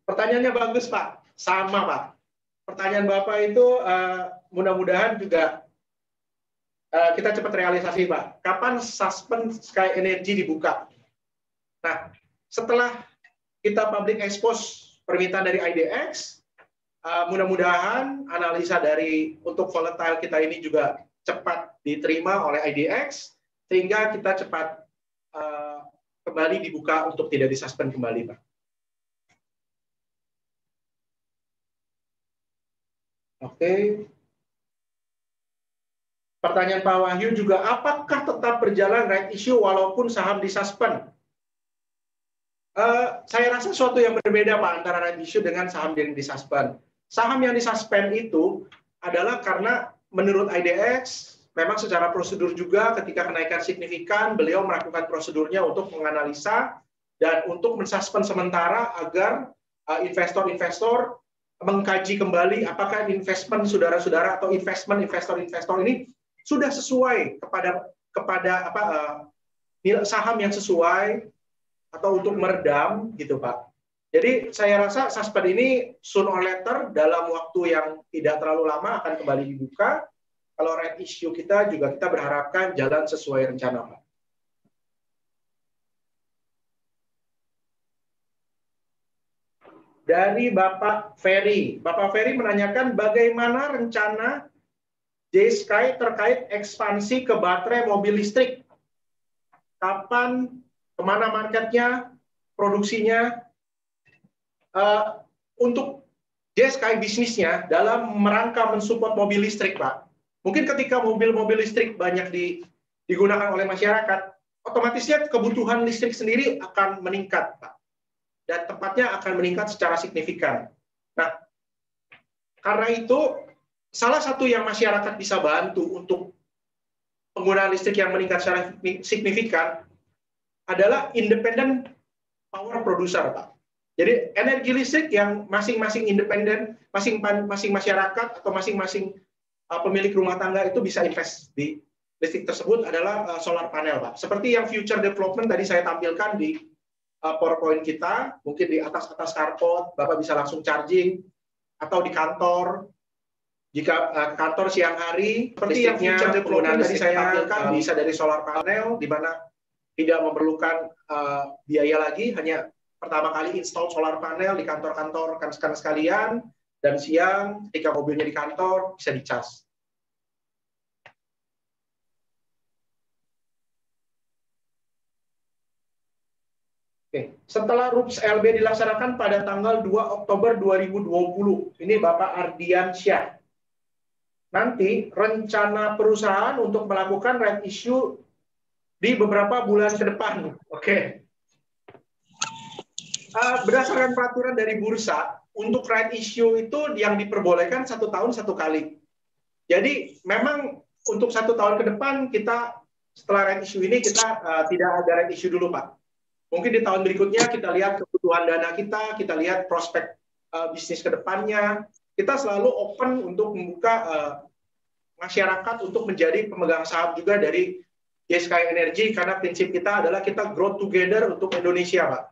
Speaker 5: Pertanyaannya bagus, Pak. Sama, Pak. Pertanyaan Bapak itu mudah-mudahan juga kita cepat realisasi, Pak. Kapan suspend Sky Energy dibuka? Nah, setelah kita public expose permintaan dari IDX, mudah-mudahan analisa untuk volatile kita ini juga cepat diterima oleh IDX, sehingga kita cepat kembali dibuka untuk tidak disuspend kembali, Pak. Oke. Pertanyaan Pak Wahyu juga, apakah tetap berjalan right issue walaupun saham disuspend? Saya rasa sesuatu yang berbeda, Pak, antara right issue dengan saham yang disuspend. Saham yang disuspend itu adalah karena menurut IDX, memang secara prosedur juga ketika kenaikan signifikan, beliau melakukan prosedurnya untuk menganalisa dan untuk mensuspend sementara agar investor-investor mengkaji kembali apakah investment saudara-saudara atau investor-investor ini sudah sesuai kepada saham yang sesuai atau untuk meredam gitu Pak. Jadi saya rasa Suspend ini soon or later dalam waktu yang tidak terlalu lama akan kembali dibuka. Kalau right issue kita juga kita berharapkan jalan sesuai rencana Pak. Dari Bapak Ferry. Bapak Ferry menanyakan bagaimana rencana J-Sky terkait ekspansi ke baterai mobil listrik. Kapan, kemana marketnya, produksinya, untuk J-Sky bisnisnya dalam merangka mensupport mobil listrik, Pak. Mungkin ketika mobil-mobil listrik banyak digunakan oleh masyarakat, otomatisnya kebutuhan listrik sendiri akan meningkat, Pak. Dan tepatnya akan meningkat secara signifikan. Nah, karena itu, salah satu yang masyarakat bisa bantu untuk penggunaan listrik yang meningkat secara signifikan adalah independent power producer, Pak. Jadi energi listrik yang masing-masing independen, masing-masing masyarakat atau masing-masing pemilik rumah tangga itu bisa invest di listrik tersebut adalah solar panel, Pak. Seperti yang future development tadi saya tampilkan di PowerPoint kita, mungkin di atas carport, Bapak bisa langsung charging, atau di kantor, jika kantor siang hari, seperti yang future development tadi saya tampilkan, bisa dari solar panel, di mana tidak memerlukan biaya lagi, hanya pertama kali install solar panel di kantor-kantor rekan-rekan sekalian, dan siang ketika mobilnya di kantor bisa dicas. Oke. Setelah RUPS LB dilaksanakan pada tanggal 2 Oktober 2020, ini Bapak Ardian Syah. Nanti rencana perusahaan untuk melakukan right issue di beberapa bulan ke depan. Oke. Berdasarkan peraturan dari bursa, untuk right issue itu yang diperbolehkan 1 tahun 1 kali. Jadi memang untuk 1 tahun ke depan kita setelah right issue ini kita tidak ada right issue dulu, Pak. Mungkin di tahun berikutnya kita lihat kebutuhan dana kita lihat prospek bisnis ke depannya. Kita selalu open untuk membuka masyarakat untuk menjadi pemegang saham juga dari J-Sky Energy, karena prinsip kita adalah kita grow together untuk Indonesia, Pak.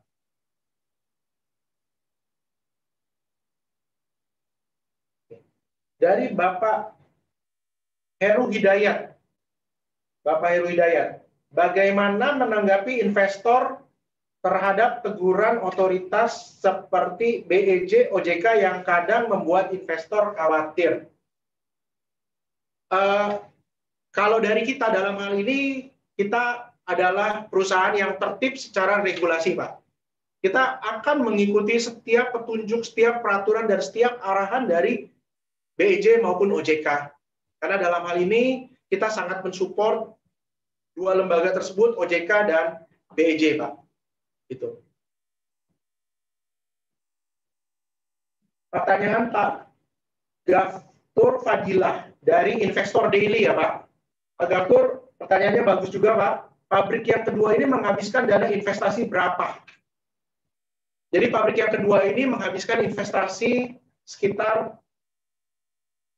Speaker 5: Dari Bapak Heru Hidayat. Bapak Heru Hidayat, bagaimana menanggapi investor terhadap teguran otoritas seperti BEJ, OJK yang kadang membuat investor khawatir? Kalau dari kita dalam hal ini, kita adalah perusahaan yang tertib secara regulasi, Pak. Kita akan mengikuti setiap petunjuk, setiap peraturan, dan setiap arahan dari BEJ maupun OJK. Karena dalam hal ini, kita sangat mensupport dua lembaga tersebut, OJK dan BEJ, Pak. Itu. Pertanyaan Pak Gaftur Fadilah dari Investor Daily ya Pak. Pak Gaftur, pertanyaannya bagus juga Pak. Pabrik yang kedua ini menghabiskan dana investasi berapa? Jadi pabrik yang kedua ini menghabiskan investasi sekitar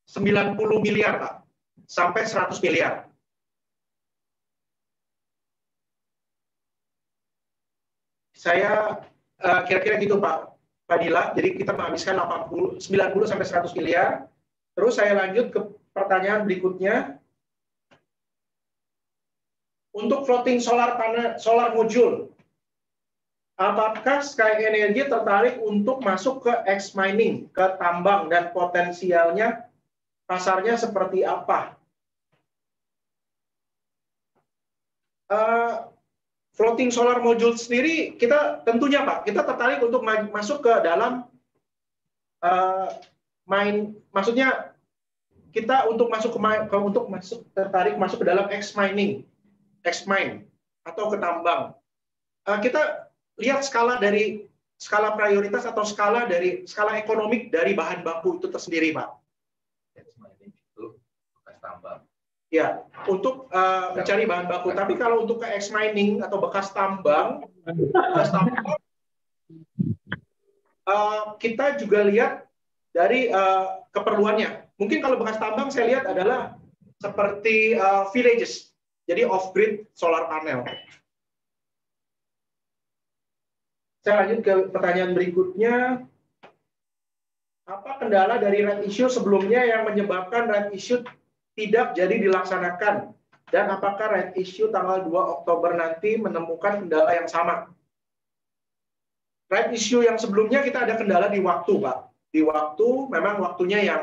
Speaker 5: 90 miliar Pak, sampai 100 miliar. Saya kira-kira gitu Pak Fadila, jadi kita menghabiskan 90 sampai 100 miliar. Terus saya lanjut ke pertanyaan berikutnya. Untuk floating solar panel, solar module, apakah Sky Energy tertarik untuk masuk ke X mining, ke tambang, dan potensialnya pasarnya seperti apa? Floating solar module sendiri, kita tentunya Pak, kita tertarik untuk masuk ke dalam maksudnya kita untuk tertarik masuk ke dalam X mine atau ke tambang. Kita lihat skala prioritas atau skala ekonomik dari bahan baku itu tersendiri, Pak.
Speaker 2: X mining itu bekas tambang.
Speaker 5: Ya, untuk mencari bahan baku. Tapi kalau untuk ke X mining atau bekas tambang, kita juga lihat dari keperluannya. Mungkin kalau bekas tambang saya lihat adalah seperti villages, jadi off-grid solar panel. Saya lanjut ke pertanyaan berikutnya. Apa kendala dari red issue sebelumnya yang menyebabkan red issue tidak jadi dilaksanakan? Dan apakah red issue tanggal 2 Oktober nanti menemukan kendala yang sama? Red issue yang sebelumnya kita ada kendala di waktu, Pak. Di waktu, memang waktunya yang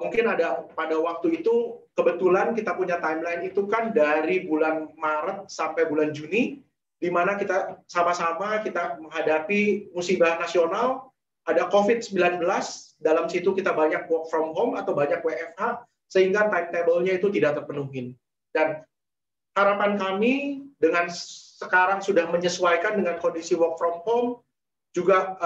Speaker 5: mungkin ada pada waktu itu, kebetulan kita punya timeline itu kan dari bulan Maret sampai bulan Juni, di mana kita sama-sama kita menghadapi musibah nasional, ada COVID-19, dalam situ kita banyak work from home atau banyak WFH, sehingga timetable-nya itu tidak terpenuhi. Dan harapan kami dengan sekarang sudah menyesuaikan dengan kondisi work from home, juga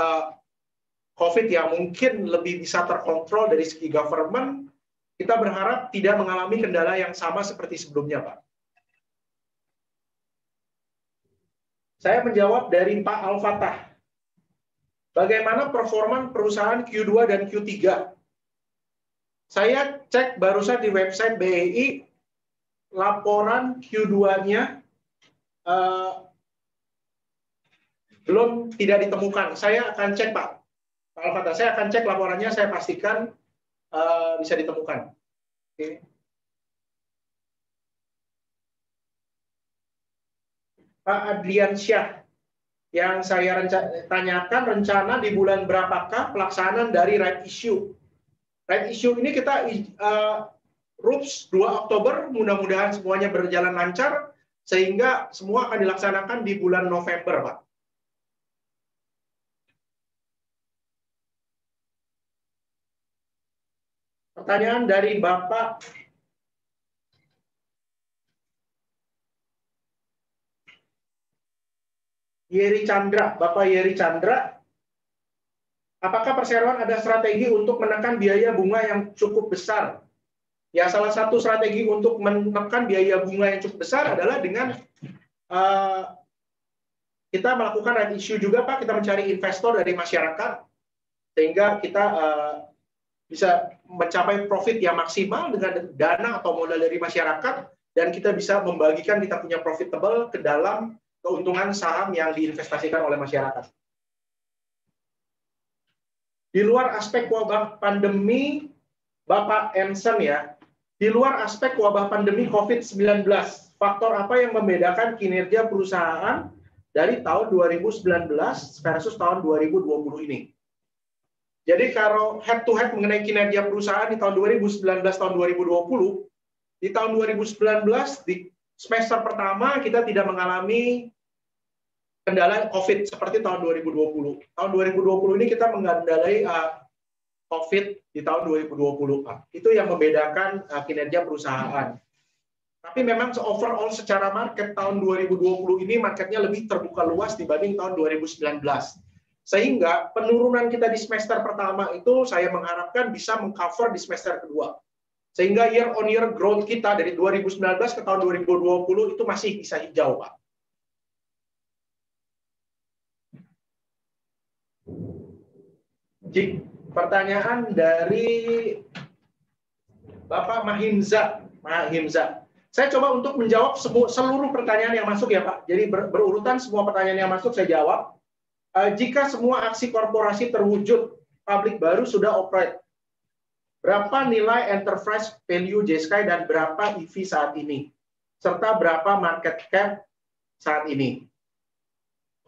Speaker 5: COVID yang mungkin lebih bisa terkontrol dari segi government, kita berharap tidak mengalami kendala yang sama seperti sebelumnya, Pak. Saya menjawab dari Pak Al-Fatah. Bagaimana performa perusahaan Q2 dan Q3? Saya cek barusan di website BEI, laporan Q2-nya belum tidak ditemukan. Saya akan cek, Pak. Pak Al-Fatah, saya akan cek laporannya, saya pastikan bisa ditemukan. Oke. Pak Adrian Syah, yang saya tanyakan rencana di bulan berapakah pelaksanaan dari right issue. Right issue ini kita RUPS 2 Oktober, mudah-mudahan semuanya berjalan lancar, sehingga semua akan dilaksanakan di bulan November, Pak. Pertanyaan dari Bapak Yeri Chandra. Bapak Yeri Chandra, apakah perseroan ada strategi untuk menekan biaya bunga yang cukup besar? Ya, salah satu strategi untuk menekan biaya bunga yang cukup besar adalah dengan kita melakukan right issue juga, Pak. Kita mencari investor dari masyarakat, sehingga kita bisa mencapai profit yang maksimal dengan dana atau modal dari masyarakat, dan kita bisa membagikan kita punya profitable ke dalam keuntungan saham yang diinvestasikan oleh masyarakat. Di luar aspek wabah pandemi, Bapak Ensen ya, di luar aspek wabah pandemi COVID-19, faktor apa yang membedakan kinerja perusahaan dari tahun 2019 versus tahun 2020 ini? Jadi kalau head to head mengenai kinerja perusahaan di tahun 2019, tahun 2020, di tahun 2019, di semester pertama kita tidak mengalami kendala COVID seperti tahun 2020. Tahun 2020 ini kita mengendalai COVID di tahun 2020. Itu yang membedakan kinerja perusahaan. Tapi memang overall secara market tahun 2020 ini marketnya lebih terbuka luas dibanding tahun 2019. Sehingga penurunan kita di semester pertama itu saya mengharapkan bisa mengcover di semester kedua. Sehingga year on year growth kita dari 2019 ke tahun 2020 itu masih bisa hijau, Pak. Pertanyaan dari Bapak Mahimza. Saya coba untuk menjawab seluruh pertanyaan yang masuk ya, Pak. Jadi berurutan semua pertanyaan yang masuk saya jawab. Jika semua aksi korporasi terwujud, pabrik baru sudah operate. Berapa nilai enterprise value JSky dan berapa EV saat ini? Serta berapa market cap saat ini?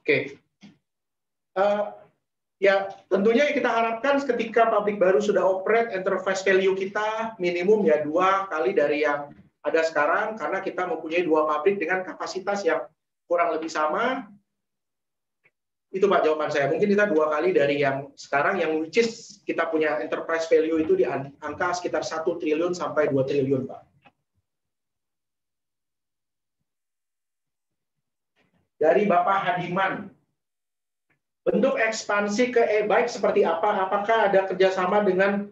Speaker 5: Oke. Ya, tentunya kita harapkan ketika pabrik baru sudah operate, enterprise value kita minimum ya 2 kali dari yang ada sekarang, karena kita mempunyai 2 pabrik dengan kapasitas yang kurang lebih sama. Itu Pak jawaban saya. Mungkin kita 2 kali dari yang sekarang, yang which is kita punya enterprise value itu di angka sekitar 1 triliun sampai 2 triliun, Pak. Dari Bapak Hadiman, bentuk ekspansi ke e-bike seperti apa? Apakah ada kerjasama dengan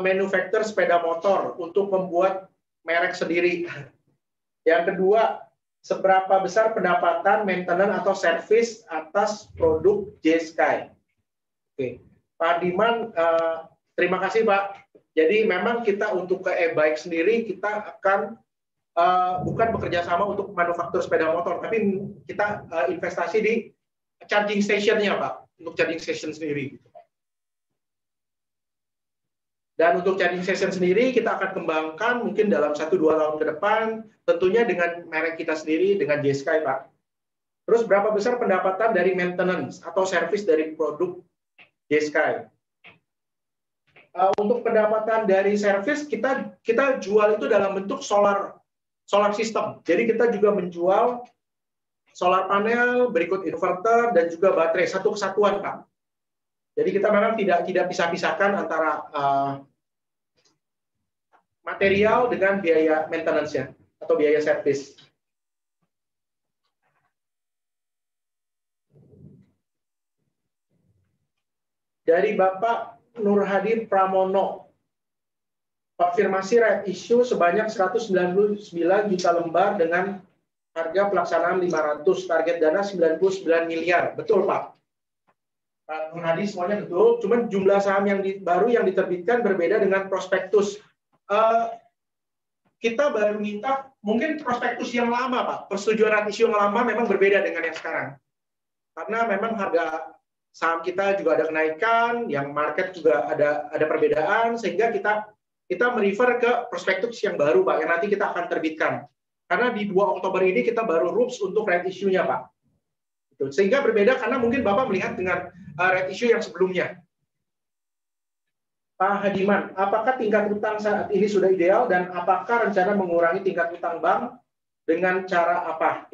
Speaker 5: manufaktur sepeda motor untuk membuat merek sendiri? Yang kedua, seberapa besar pendapatan maintenance atau servis atas produk JSky? Oke, Pak Diman, terima kasih Pak. Jadi memang kita untuk ke e-bike sendiri kita akan bukan bekerja sama untuk manufaktur sepeda motor, tapi kita investasi di charging station-nya, Pak, untuk charging station sendiri. Dan untuk charging station sendiri kita akan kembangkan mungkin dalam 1-2 tahun ke depan, tentunya dengan merek kita sendiri, dengan J-Sky, Pak. Terus berapa besar pendapatan dari maintenance atau service dari produk J-Sky? Untuk pendapatan dari service kita jual itu dalam bentuk solar system. Jadi kita juga menjual solar panel, berikut inverter dan juga baterai, satu kesatuan, Pak. Jadi kita memang tidak pisah-pisahkan antara material dengan biaya maintenance-nya atau biaya service. Dari Bapak Nur Hadi Pramono, konfirmasi right issue sebanyak 199 juta lembar dengan harga pelaksanaan 500, target dana 99 miliar. Betul, Pak. Pak Nur Hadi, semuanya betul. Cuman jumlah saham yang baru yang diterbitkan berbeda dengan prospektus. Kita baru minta mungkin prospektus yang lama, Pak. Persetujuan right issue yang lama memang berbeda dengan yang sekarang. Karena memang harga saham kita juga ada kenaikan, yang market juga ada perbedaan, sehingga kita merefer ke prospektus yang baru, Pak, yang nanti kita akan terbitkan. Karena di 2 Oktober ini kita baru rules untuk right issue-nya, Pak. Sehingga berbeda karena mungkin Bapak melihat dengan right issue yang sebelumnya. Pak Hadiman, apakah tingkat hutang saat ini sudah ideal dan apakah rencana mengurangi tingkat hutang bank dengan cara apa?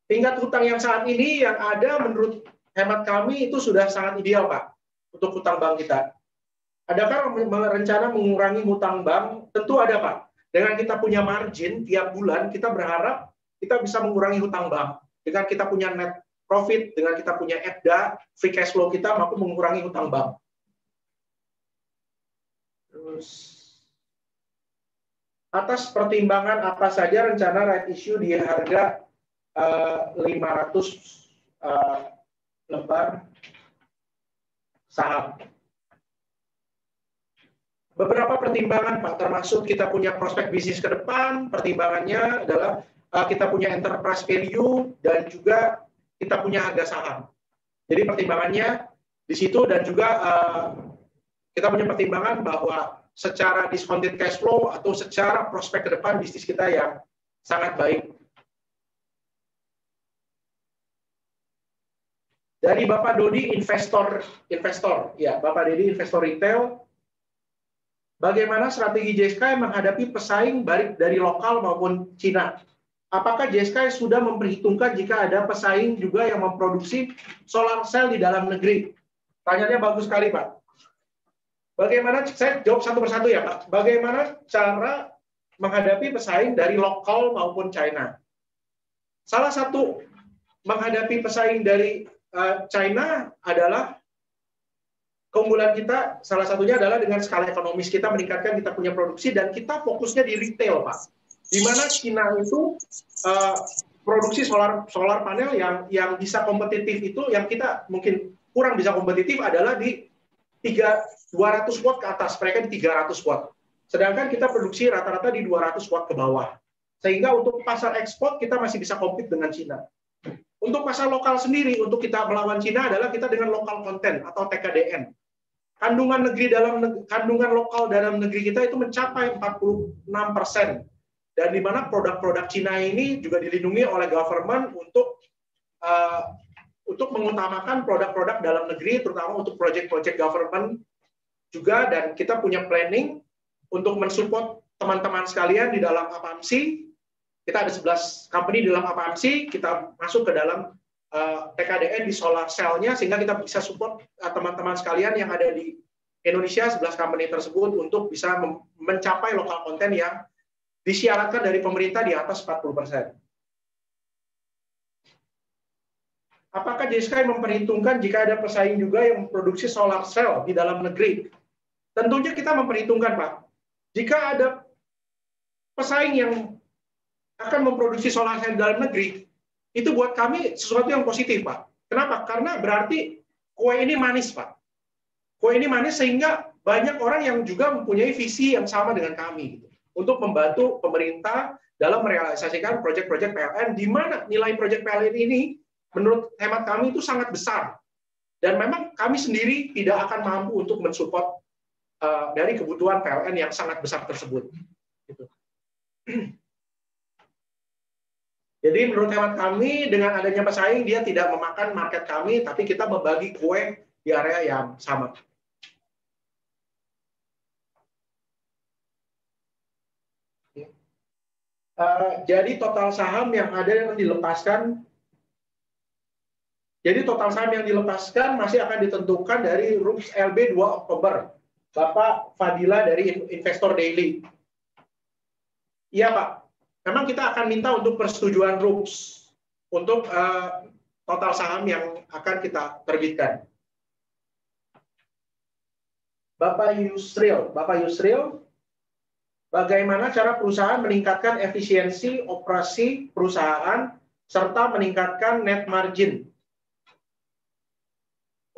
Speaker 5: Tingkat hutang yang saat ini yang ada menurut hemat kami itu sudah sangat ideal, Pak, untuk hutang bank kita. Adakah rencana mengurangi hutang bank? Tentu ada, Pak. Dengan kita punya margin tiap bulan, kita berharap kita bisa mengurangi hutang bank. Dengan kita punya net profit, dengan kita punya EBITDA, free cash flow kita mampu mengurangi hutang bank. Terus, atas pertimbangan apa saja rencana right issue di harga 500 lembar saham? Beberapa pertimbangan, Pak, termasuk kita punya prospek bisnis ke depan, pertimbangannya adalah kita punya enterprise value dan juga kita punya harga saham. Jadi pertimbangannya di situ dan juga kita punya pertimbangan bahwa secara discounted cash flow atau secara prospek ke depan bisnis kita yang sangat baik. Dari Bapak Dodi, investor, ya, Bapak Dodi, investor retail. Bagaimana strategi J-Sky menghadapi pesaing baik dari lokal maupun Cina? Apakah J-Sky sudah memperhitungkan jika ada pesaing juga yang memproduksi solar cell di dalam negeri? Tanyanya bagus sekali, Pak. Bagaimana, saya jawab satu persatu ya, Pak. Bagaimana cara menghadapi pesaing dari lokal maupun China? Salah satu menghadapi pesaing dari China adalah keunggulan kita, salah satunya adalah dengan skala ekonomis kita meningkatkan kita punya produksi dan kita fokusnya di retail, Pak. Di mana China itu produksi solar panel yang bisa kompetitif itu, yang kita mungkin kurang bisa kompetitif adalah di 200 watt ke atas, mereka di 300 watt. Sedangkan kita produksi rata-rata di 200 watt ke bawah. Sehingga untuk pasar ekspor kita masih bisa compete dengan China. Untuk pasar lokal sendiri, untuk kita melawan Cina adalah kita dengan lokal content atau TKDN. Kandungan lokal dalam negeri kita itu mencapai 46%. Dan di mana produk-produk Cina ini juga dilindungi oleh government untuk mengutamakan produk-produk dalam negeri, terutama untuk proyek-proyek government juga. Dan kita punya planning untuk mensupport teman-teman sekalian di dalam APAMSI. Kita ada 11 company di dalam APAMSI, kita masuk ke dalam TKDN di solar cell-nya, sehingga kita bisa support teman-teman sekalian yang ada di Indonesia, 11 company tersebut, untuk bisa mencapai lokal konten yang disyaratkan dari pemerintah di atas 40%. Apakah J-Sky memperhitungkan jika ada pesaing juga yang memproduksi solar cell di dalam negeri? Tentunya kita memperhitungkan, Pak. Jika ada pesaing yang akan memproduksi solar cell di dalam negeri, itu buat kami sesuatu yang positif, Pak. Kenapa? Karena berarti kue ini manis, Pak. Kue ini manis sehingga banyak orang yang juga mempunyai visi yang sama dengan kami, gitu, untuk membantu pemerintah dalam merealisasikan proyek-proyek PLN, di mana nilai proyek PLN ini menurut hemat kami itu sangat besar. Dan memang kami sendiri tidak akan mampu untuk mensupport dari kebutuhan PLN yang sangat besar tersebut. Gitu. Jadi menurut hemat kami, dengan adanya pesaing, dia tidak memakan market kami, tapi kita membagi kue di area yang sama. Jadi total saham yang ada yang dilepaskan, masih akan ditentukan dari RUPS LB 2 Oktober. Bapak Fadila dari Investor Daily. Iya Pak, memang kita akan minta untuk persetujuan RUPS untuk total saham yang akan kita terbitkan. Bapak Yusril, bagaimana cara perusahaan meningkatkan efisiensi operasi perusahaan serta meningkatkan net margin?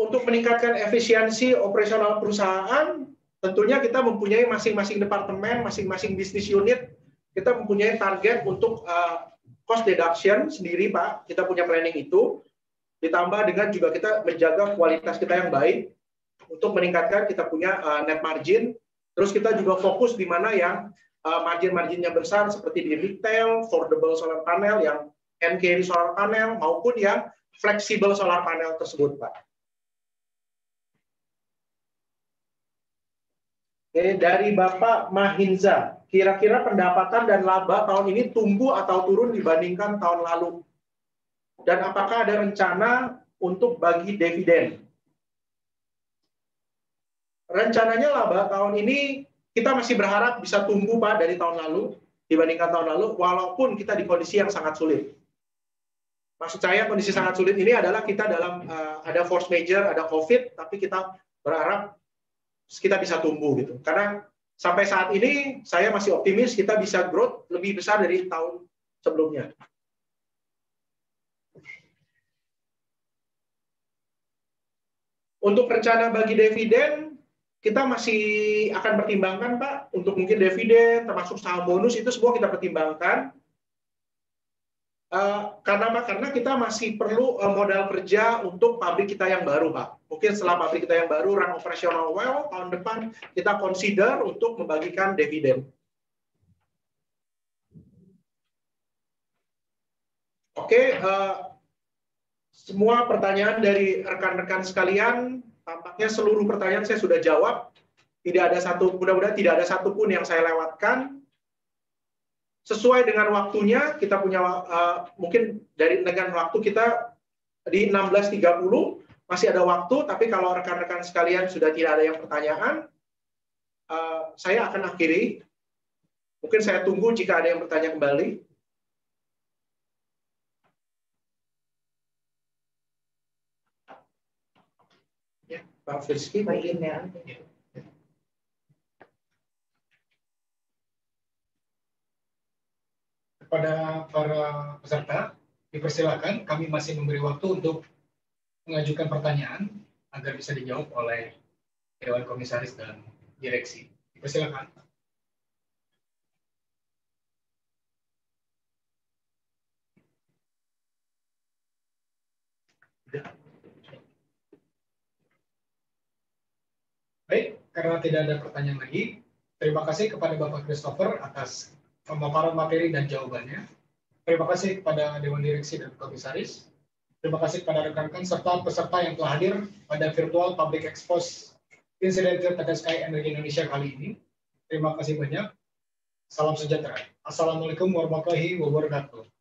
Speaker 5: Untuk meningkatkan efisiensi operasional perusahaan, tentunya kita mempunyai masing-masing departemen, masing-masing bisnis unit, kita mempunyai target untuk cost deduction sendiri, Pak. Kita punya planning itu, ditambah dengan juga kita menjaga kualitas kita yang baik untuk meningkatkan kita punya net margin. Terus kita juga fokus di mana yang margin-marginnya besar, seperti di retail, affordable solar panel, yang hand carry solar panel, maupun yang flexible solar panel tersebut, Pak. Oke, dari Bapak Mahinza, kira-kira pendapatan dan laba tahun ini tumbuh atau turun dibandingkan tahun lalu? Dan apakah ada rencana untuk bagi dividen? Rencananya laba tahun ini kita masih berharap bisa tumbuh Pak dari tahun lalu, dibandingkan tahun lalu, walaupun kita di kondisi yang sangat sulit. Maksud saya kondisi sangat sulit ini adalah kita dalam ada force majeure, ada COVID, tapi kita berharap kita bisa tumbuh gitu. Karena sampai saat ini saya masih optimis kita bisa growth lebih besar dari tahun sebelumnya. Untuk rencana bagi dividen, kita masih akan pertimbangkan Pak, untuk mungkin dividen, termasuk saham bonus, itu semua kita pertimbangkan. Karena kita masih perlu modal kerja untuk pabrik kita yang baru, Pak. Mungkin setelah pabrik kita yang baru run operational well, tahun depan kita consider untuk membagikan dividen. Oke, semua pertanyaan dari rekan-rekan sekalian, tampaknya seluruh pertanyaan saya sudah jawab. Tidak ada satu, mudah-mudahan tidak ada satupun yang saya lewatkan. Sesuai dengan waktunya, kita punya mungkin dengan waktu kita di 16.30 masih ada waktu, tapi kalau rekan-rekan sekalian sudah tidak ada yang pertanyaan, saya akan akhiri. Mungkin saya tunggu jika ada yang bertanya kembali. Ya, Pak Frisky mungkin ya.
Speaker 1: Kepada para peserta, dipersilakan, kami masih memberi waktu untuk mengajukan pertanyaan agar bisa dijawab oleh Dewan Komisaris dan Direksi. Dipersilakan. Baik, karena tidak ada pertanyaan lagi, terima kasih kepada Bapak Christopher atas pemaparan materi dan jawabannya. Terima kasih kepada Dewan Direksi dan Komisaris. Terima kasih kepada rekan-rekan serta peserta yang telah hadir pada virtual Public Expose Insidentil PT Sky Energy Indonesia kali ini. Terima kasih banyak. Salam sejahtera. Assalamualaikum warahmatullahi wabarakatuh.